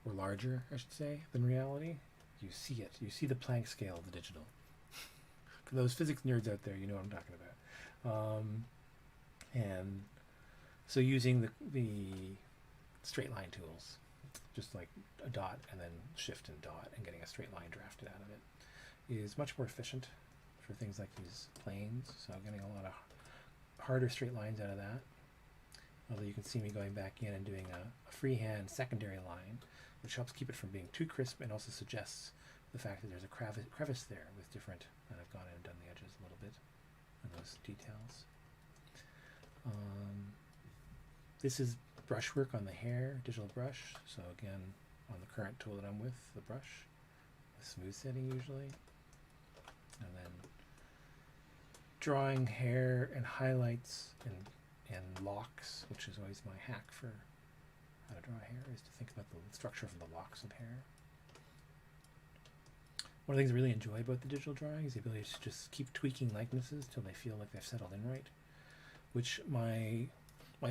or larger, I should say, than reality. You see it. You see the plank scale of the digital. For those physics nerds out there, you know what I'm talking about. And so using the straight line tools, just like a dot and then shift and dot and getting a straight line drafted out of it is much more efficient for things like these planes. So I'm getting a lot of harder straight lines out of that. Although you can see me going back in and doing a freehand secondary line, which helps keep it from being too crisp and also suggests the fact that there's a crevice there with different, and I've gone in and done the edges a little bit and those details. This is brushwork on the hair, digital brush. So again, on the current tool that I'm with, the brush, the smooth setting usually. And then drawing hair and highlights and locks, which is always my hack for how to draw hair, is to think about the structure of the locks of hair. One of the things I really enjoy about the digital drawing is the ability to just keep tweaking likenesses till they feel like they've settled in right, which my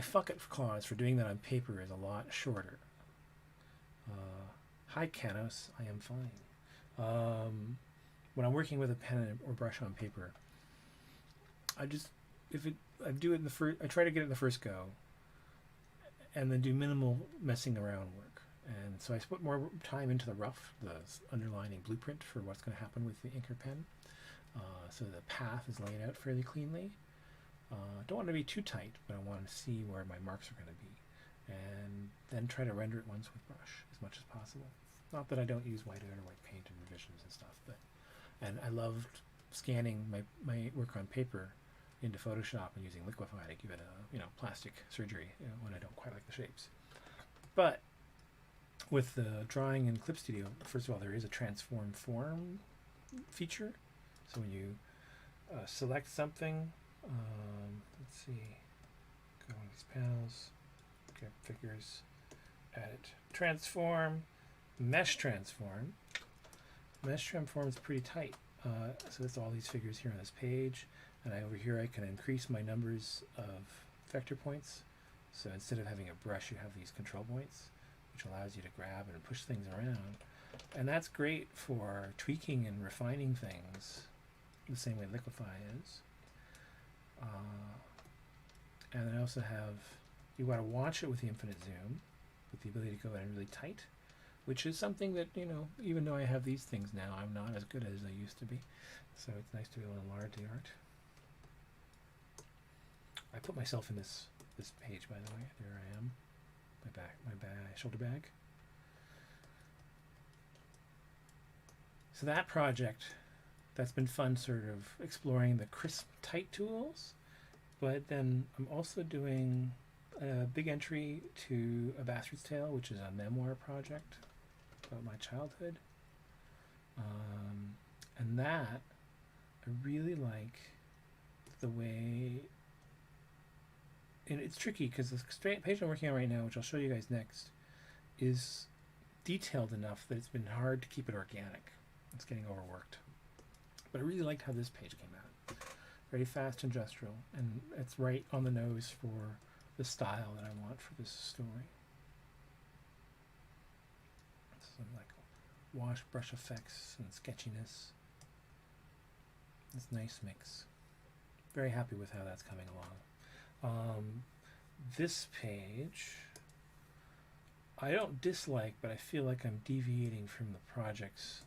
fuck it clause for doing that on paper is a lot shorter. Hi Canos, I am fine. When I'm working with a pen or brush on paper, I do it in the first, I try to get it in the first go, and then do minimal messing around work. And so I put more time into the rough, the underlining blueprint for what's going to happen with the ink or pen, so the path is laid out fairly cleanly. Don't want to be too tight, but I want to see where my marks are going to be, and then try to render it once with brush as much as possible. Not that I don't use white or white paint in revisions and stuff, but I loved scanning my work on paper into Photoshop and using Liquify to give it a plastic surgery when I don't quite like the shapes. But with the drawing in Clip Studio, first of all, there is a transform form feature. So when you select something, let's see, go on these panels, get figures, edit, transform, mesh transform. Mesh transform is pretty tight. So that's all these figures here on this page. And over here I can increase my numbers of vector points. So instead of having a brush, you have these control points, which allows you to grab and push things around. And that's great for tweaking and refining things the same way Liquify is. And I also have, you want to watch it with the infinite zoom, with the ability to go in really tight, which is something that, even though I have these things now, I'm not as good as I used to be. So it's nice to be able to enlarge the art. I put myself in this page, by the way. There I am, my shoulder bag. So that project, that's been fun, sort of exploring the crisp, tight tools. But then I'm also doing a big entry to A Bastard's Tale, which is a memoir project about my childhood. And that, I really like the way, and it's tricky because the page I'm working on right now, which I'll show you guys next, is detailed enough that it's been hard to keep it organic. It's getting overworked. But I really liked how this page came out. Very fast and gestural, and it's right on the nose for the style that I want for this story. Some like wash brush effects and sketchiness. This nice mix. Very happy with how that's coming along. This page, I don't dislike, but I feel like I'm deviating from the project's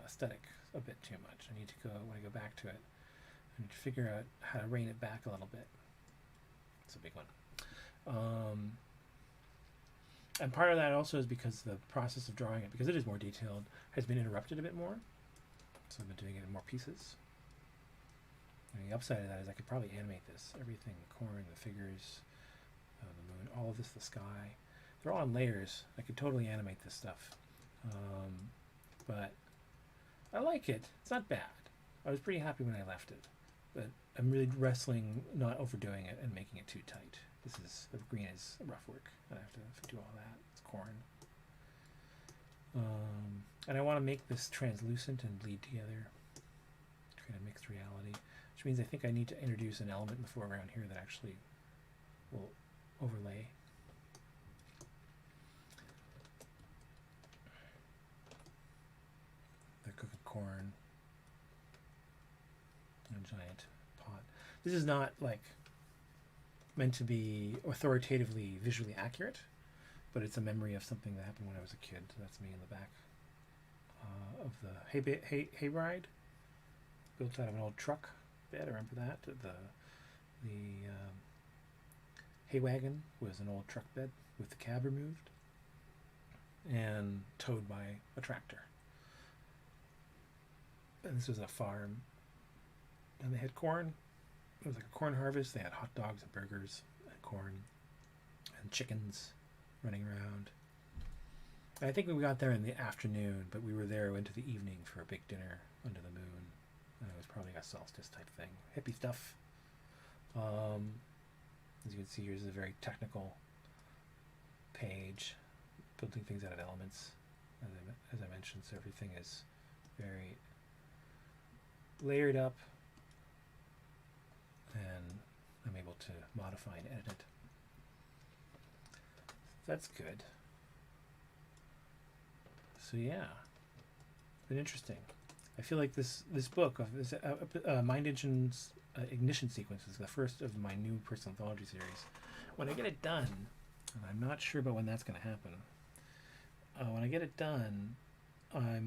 aesthetic a bit too much. I need to when I go back to it, and figure out how to rein it back a little bit. It's a big one. And part of that also is because the process of drawing it, because it is more detailed, has been interrupted a bit more. So I've been doing it in more pieces. And the upside of that is I could probably animate this. Everything, the corn, the figures, the moon, all of this, the sky. They're all in layers. I could totally animate this stuff. But I like it. It's not bad. I was pretty happy when I left it. But I'm really wrestling not overdoing it and making it too tight. The green is rough work, and I have to do all that. It's corn. And I want to make this translucent and bleed together, create a mixed reality, which means I think I need to introduce an element in the foreground here that actually will overlay. The cooking corn. giant pot. This is not like meant to be authoritatively visually accurate, but it's a memory of something that happened when I was a kid. That's me in the back of the hay ride, built out of an old truck bed. I remember that. The hay wagon was an old truck bed with the cab removed and towed by a tractor. And this was a farm, and they had corn. It was like a corn harvest. They had hot dogs and burgers and corn and chickens running around. And I think we got there in the afternoon, but we were there into the evening for a big dinner under the moon. And it was probably a solstice type thing. Hippie stuff. As you can see, here's a very technical page, building things out of elements, as I mentioned. So everything is very layered up, and I'm able to modify and edit it. That's good. So yeah, it's been interesting. I feel like this book of this Mind Engine's Ignition Sequence is the first of my new personal anthology series. When I get it done, and I'm not sure about when that's going to happen. When I get it done, I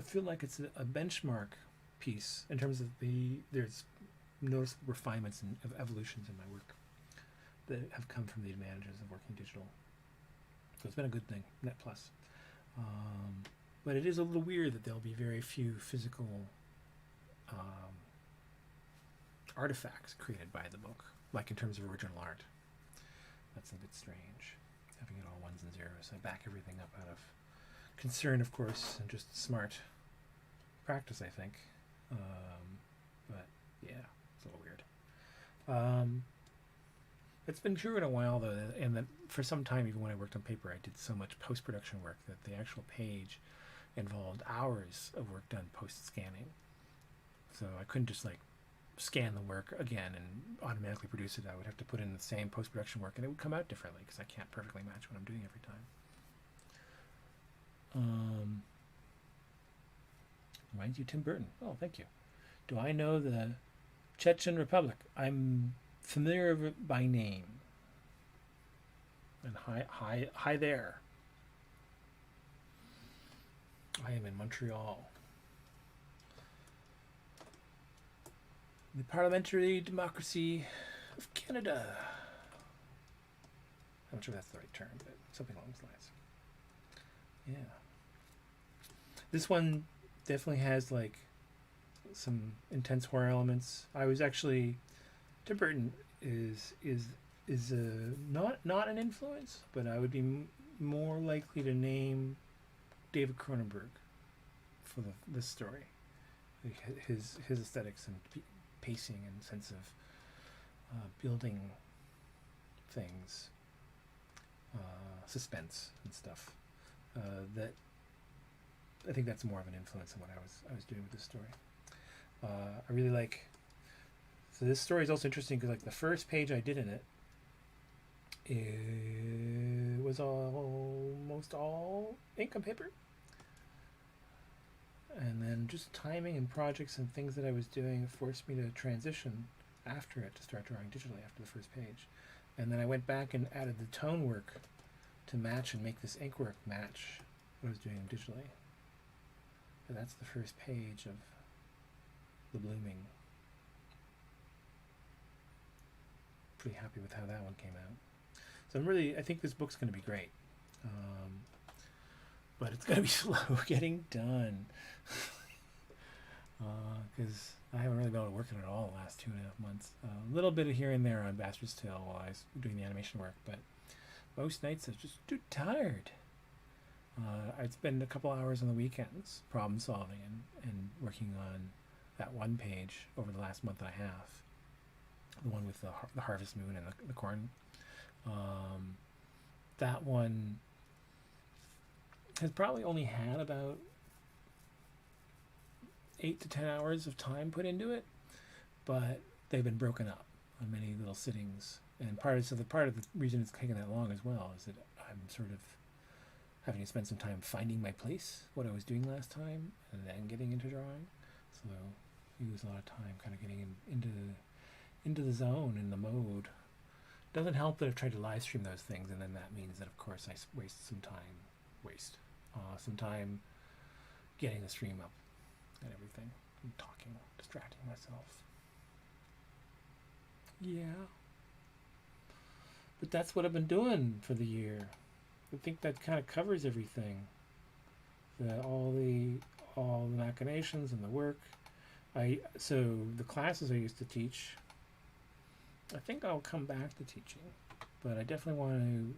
feel like it's a benchmark piece in terms of there's noticeable refinements and evolutions in my work that have come from the advantages of working digital. So it's been a good thing, net plus. But it is a little weird that there'll be very few physical artifacts created by the book, like in terms of original art. That's a bit strange, having it all ones and zeros. I back everything up out of concern, of course, and just smart practice, I think. But yeah, it's a little weird. It's been true in a while, though, and that for some time, even when I worked on paper, I did so much post-production work that the actual page involved hours of work done post-scanning. So I couldn't just like scan the work again and automatically produce it. I would have to put in the same post-production work, and it would come out differently because I can't perfectly match what I'm doing every time. Reminds you of Tim Burton. Oh, thank you. Do I know the Chechen Republic? I'm familiar with it by name. And hi there. I am in Montreal. The parliamentary democracy of Canada. I'm not sure if that's the right term, but something along those lines. Yeah. This one definitely has like some intense horror elements. I was actually Tim Burton is not an influence, but I would be more likely to name David Cronenberg for this story. His aesthetics and pacing and sense of building things, suspense and stuff. That I think that's more of an influence on what I was doing with this story. I really like. So this story is also interesting because like the first page I did in it, it was almost all ink on paper. And then just timing and projects and things that I was doing forced me to transition after it to start drawing digitally after the first page. And then I went back and added the tone work to match and make this ink work match what I was doing digitally. But that's the first page of The Blooming. Pretty happy with how that one came out. So I think this book's going to be great. But it's going to be slow getting done. Because I haven't really been able to work on it all the last 2.5 months. A little bit of here and there on Bastard's Tale while I was doing the animation work, but most nights I was just too tired. I'd spend a couple hours on the weekends problem solving and working on that one page over the last month and a half. The one with the harvest moon and the corn. That one has probably only had about 8 to 10 hours of time put into it, but they've been broken up on many little sittings. And part of the reason it's taken that long as well is that I'm sort of having to spend some time finding my place, what I was doing last time, and then getting into drawing. So I use a lot of time kind of getting into the zone, in the mode. Doesn't help that I've tried to live stream those things, and then that means that, of course, I waste some time getting the stream up and everything, and talking, distracting myself. Yeah. But that's what I've been doing for the year. I think that kind of covers everything. All the machinations and the work. So the classes I used to teach, I think I'll come back to teaching, but I definitely want to.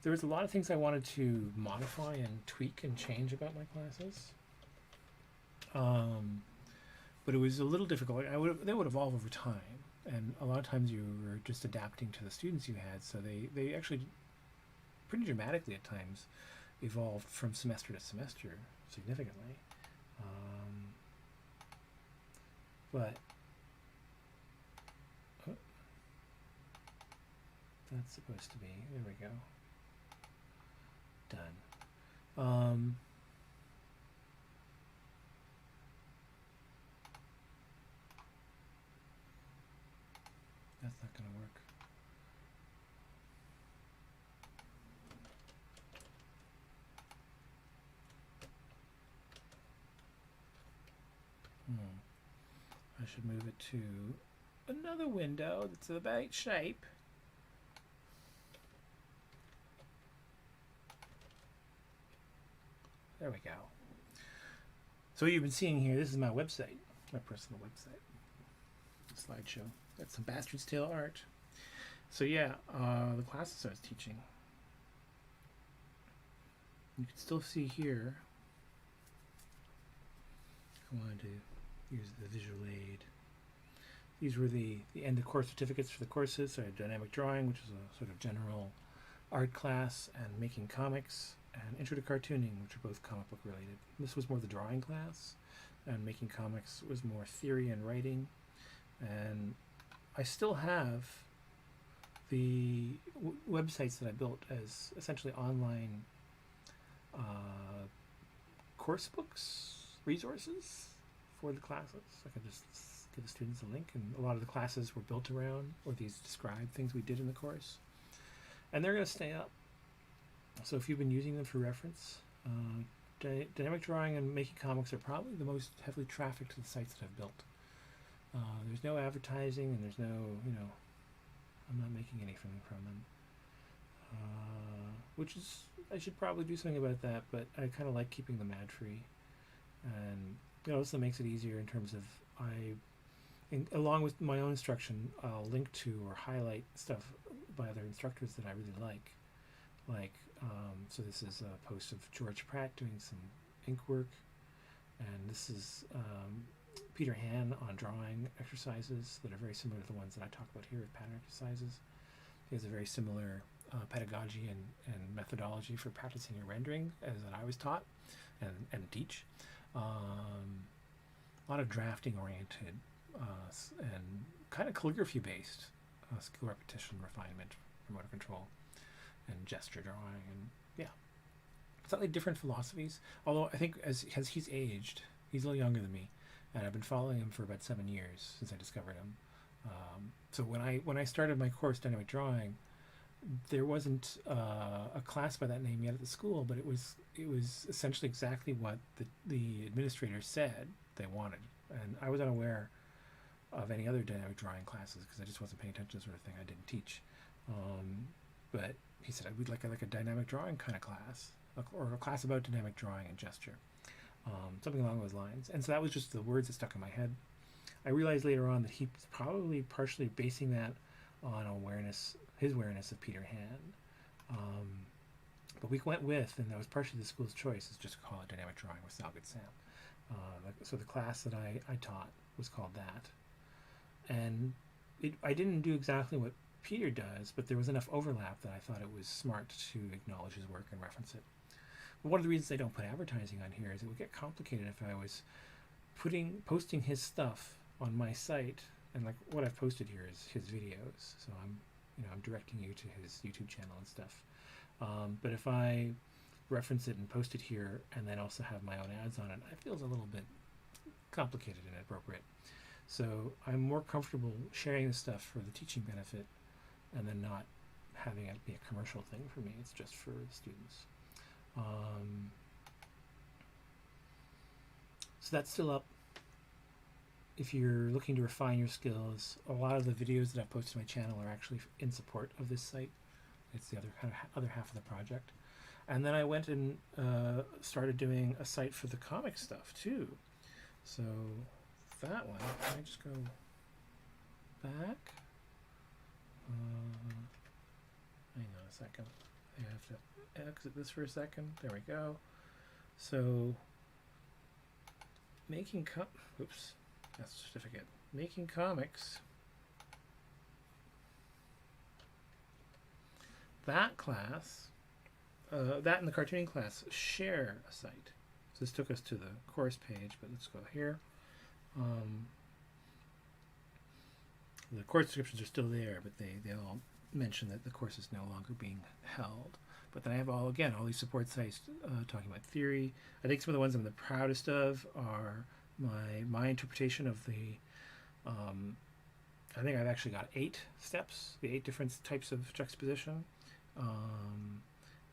There was a lot of things I wanted to modify and tweak and change about my classes. But it was a little difficult. They would evolve over time, and a lot of times you were just adapting to the students you had. So they actually pretty dramatically at times evolved from semester to semester significantly. But that's supposed to be, there we go, done. That's not going to work. I should move it to another window that's the right shape. There we go. So what you've been seeing here, this is my website, my personal website. Slideshow. Got some Bastard's Tale art. So yeah, the classes I was teaching. You can still see here. I wanted to use the visual aid. These were the end of course certificates for the courses. So I had dynamic drawing, which is a sort of general art class, and making comics, and intro to cartooning, which are both comic book related. This was more the drawing class, and making comics was more theory and writing. And I still have the websites that I built as essentially online course books, resources for the classes. I could just give the students a link, and a lot of the classes were built around, or these describe things we did in the course. And they're going to stay up. So if you've been using them for reference, dynamic drawing and making comics are probably the most heavily trafficked to the sites that I've built. There's no advertising, and there's no, I'm not making anything from them. Which is, I should probably do something about that, but I kind of like keeping them ad free. And it also makes it easier in terms of along with my own instruction, I'll link to or highlight stuff by other instructors that I really like. So this is a post of George Pratt doing some ink work, and this is Peter Han on drawing exercises that are very similar to the ones that I talk about here with pattern exercises. He has a very similar pedagogy and methodology for practicing your rendering as that I was taught and teach. A lot of drafting oriented and kind of calligraphy based skill repetition, refinement, motor control, and gesture drawing, and yeah, slightly different philosophies. Although I think as he's aged, he's a little younger than me, and I've been following him for about 7 years since I discovered him. So when I started my course dynamic drawing, there wasn't a class by that name yet at the school, but it was essentially exactly what the administrator said they wanted, and I was unaware of any other dynamic drawing classes because I just wasn't paying attention to the sort of thing. I didn't teach, but he said we'd like a dynamic drawing kind of class, or a class about dynamic drawing and gesture, something along those lines. And so that was just the words that stuck in my head. I realized later on that he's probably partially basing that on his awareness of Peter Han. But we went with, and that was partially the school's choice, is just to call it dynamic drawing with Salgood Sam. So the class that I taught was called that. And I didn't do exactly what Peter does, but there was enough overlap that I thought it was smart to acknowledge his work and reference it. But one of the reasons I don't put advertising on here is it would get complicated if I was posting his stuff on my site, and like what I've posted here is his videos. So I'm directing you to his YouTube channel and stuff. But if I reference it and post it here and then also have my own ads on it, it feels a little bit complicated and inappropriate. So I'm more comfortable sharing this stuff for the teaching benefit and then not having it be a commercial thing for me. It's just for the students. So that's still up. If you're looking to refine your skills, a lot of the videos that I've posted to my channel are actually in support of this site. It's the other half of the project. And then I went and started doing a site for the comic stuff too. So that one, can I just go back? Hang on a second. I have to exit this for a second. There we go. So oops, that's certificate. Making comics. That class, that and the cartooning class share a site. So this took us to the course page, but let's go here. The course descriptions are still there, but they all mention that the course is no longer being held. But then I have all these support sites talking about theory. I think some of the ones I'm the proudest of are my interpretation of the I think I've actually got 8 steps, the 8 different types of juxtaposition.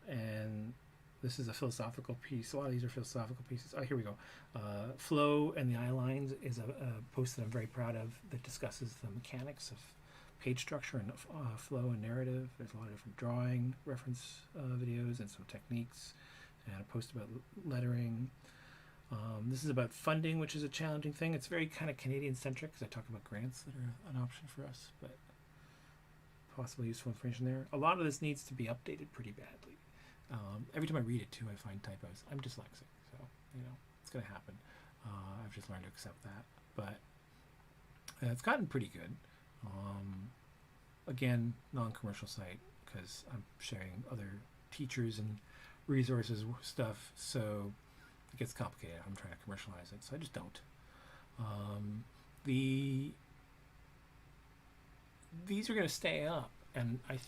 And this is a philosophical piece. A lot of these are philosophical pieces. Oh, here we go. Flow and the eye lines is a post that I'm very proud of that discusses the mechanics of page structure and flow and narrative. There's a lot of different drawing reference videos and some techniques, and a post about lettering. This is about funding, which is a challenging thing. It's very kind of Canadian-centric because I talk about grants that are an option for us, but possibly useful information there. A lot of this needs to be updated pretty badly. Every time I read it, too, I find typos. I'm dyslexic, so, it's going to happen. I've just learned to accept that. But it's gotten pretty good. Again, non-commercial site because I'm sharing other teachers and resources stuff, so it gets complicated. I'm trying to commercialize it, so I just don't. These are going to stay up, and I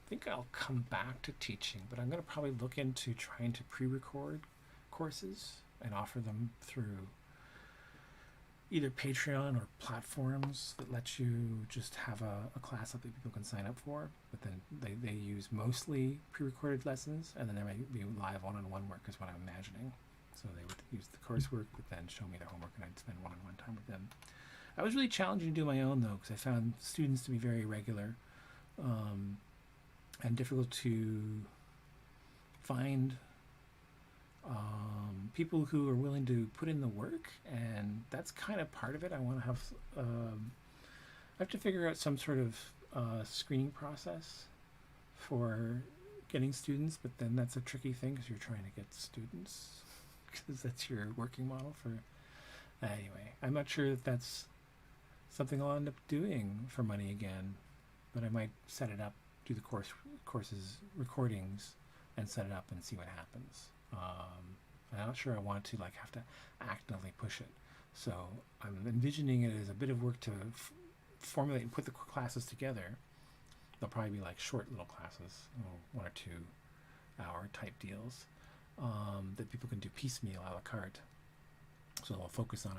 think I'll come back to teaching, but I'm going to probably look into trying to pre-record courses and offer them through either Patreon or platforms that let you just have a class that people can sign up for, but then they use mostly pre-recorded lessons, and then there might be live one-on-one work is what I'm imagining. So they would use the coursework, but then show me their homework, and I'd spend one-on-one time with them. I was really challenging to do my own, though, because I found students to be very irregular and difficult to find people who are willing to put in the work, and that's kind of part of it. I want to have I have to figure out some sort of screening process for getting students, but then that's a tricky thing because you're trying to get students because that's your working model for anyway. I'm not sure that that's something I'll end up doing for money again, but I might set it up, do the courses recordings and set it up and see what happens. I'm not sure I want to have to actively push it, so I'm envisioning it as a bit of work to formulate and put the classes together. They'll probably be like short little classes, 1 or 2 hour type deals that people can do piecemeal a la carte. So I'll focus on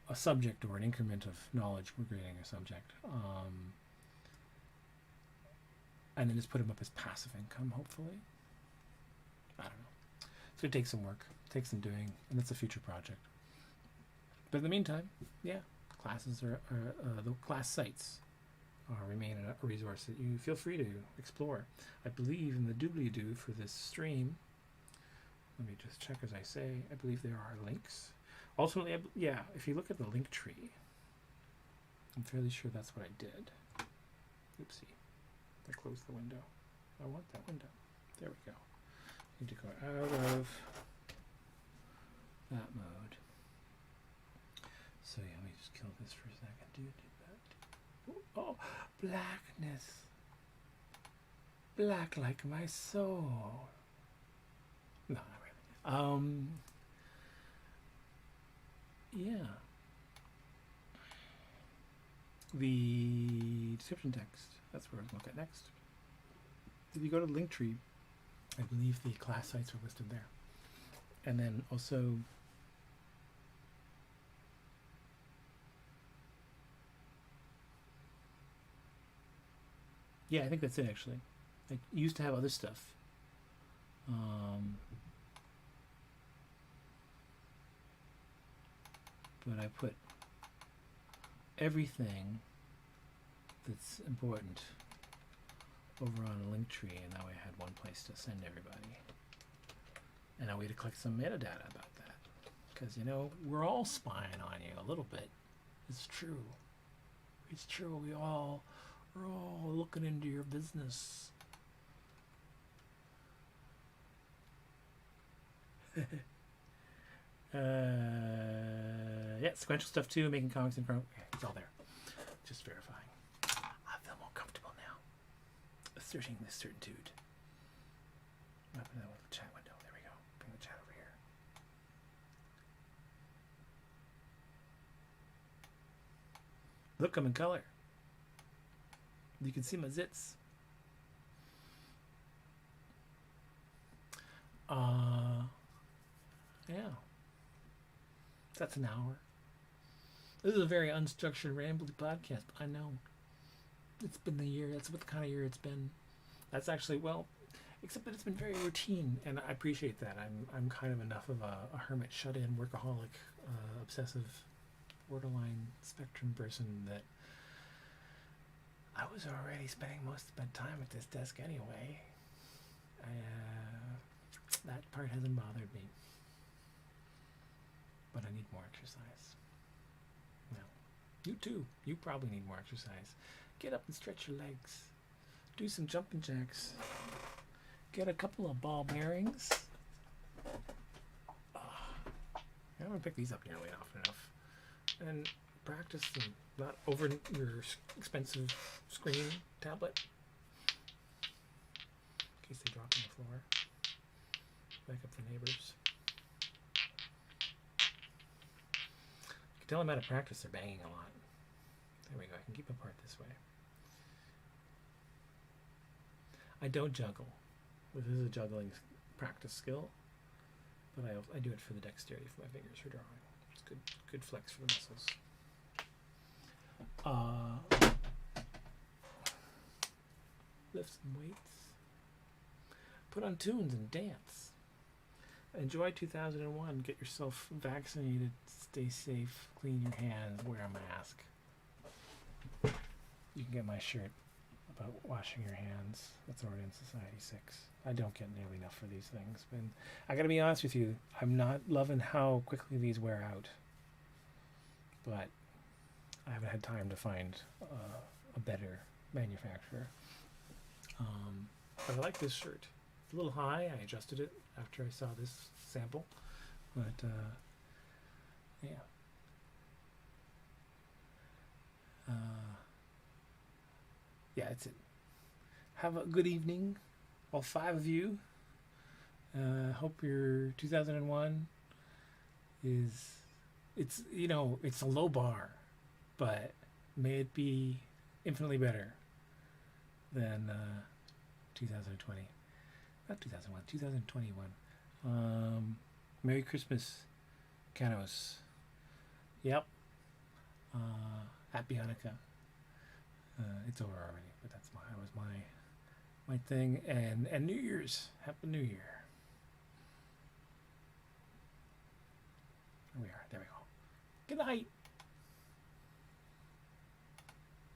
a subject or an increment of knowledge regarding a subject, and then just put them up as passive income, hopefully. I don't know. It's going to take some work, take some doing, and that's a future project. But in the meantime, yeah, classes are the class sites remain a resource that you feel free to explore. I believe in the doobly-doo for this stream. Let me just check as I say. I believe there are links. Ultimately, yeah, if you look at the link tree, I'm fairly sure that's what I did. Oopsie. I closed the window. I want that window. There we go. Need to go out of that mode. So yeah, let me just kill this for a second. Oh, blackness. Black like my soul. No, not really. Yeah. The description text. That's where we're going to look at next. if you go to the link tree, I believe the class sites are listed there. And then also, yeah, I think that's it actually. I used to have other stuff. But I put everything that's important over on a link tree, and now I had one place to send everybody. And a way to collect some metadata about that. Because, you know, we're all spying on you a little bit. It's true. It's true. We're all looking into your business. Yeah, sequential stuff too, making comics in front. Okay, it's all there. Just verifying. I feel more comfortable now. Asserting this certitude. Open that with the chat window. There we go. Bring the chat over here. Look, I'm in color. You can see my zits. Yeah. That's an hour. This is a very unstructured, rambly podcast. I know. It's been the year. That's what the kind of year it's been. That's actually, well, except that it's been very routine, and I appreciate that. I'm kind of enough of a hermit, shut-in, workaholic, obsessive, borderline spectrum person that I was already spending most of my time at this desk anyway. That part hasn't bothered me. But I need more exercise. No. You too. You probably need more exercise. Get up and stretch your legs. Do some jumping jacks. Get a couple of ball bearings. I haven't picked these up nearly often enough. And practice them. Not over your expensive screen tablet. In case they drop on the floor. Wake up the neighbors. You can tell I'm out of practice. They're banging a lot. There we go. I can keep apart this way. I don't juggle. This is a juggling practice skill, but I do it for the dexterity for my fingers for drawing. It's good flex for the muscles. Lift some weights. Put on tunes and dance. Enjoy 2001. Get yourself vaccinated. Stay safe. Clean your hands. Wear a mask. You can get my shirt about washing your hands. That's already in Society 6. I don't get nearly enough for these things. But I gotta be honest with you. I'm not loving how quickly these wear out. But I haven't had time to find a better manufacturer. But I like this shirt. It's a little high. I adjusted it after I saw this sample. But, yeah. Yeah, that's it. Have a good evening, all 5 of you. Hope your 2001 it's a low bar, but may it be infinitely better than 2020. Not 2001, 2021. Merry Christmas, Canos. Yep. Happy Hanukkah. It's over already, but that was my thing. And New Year's. Happy New Year. There we are. There we go. Good night.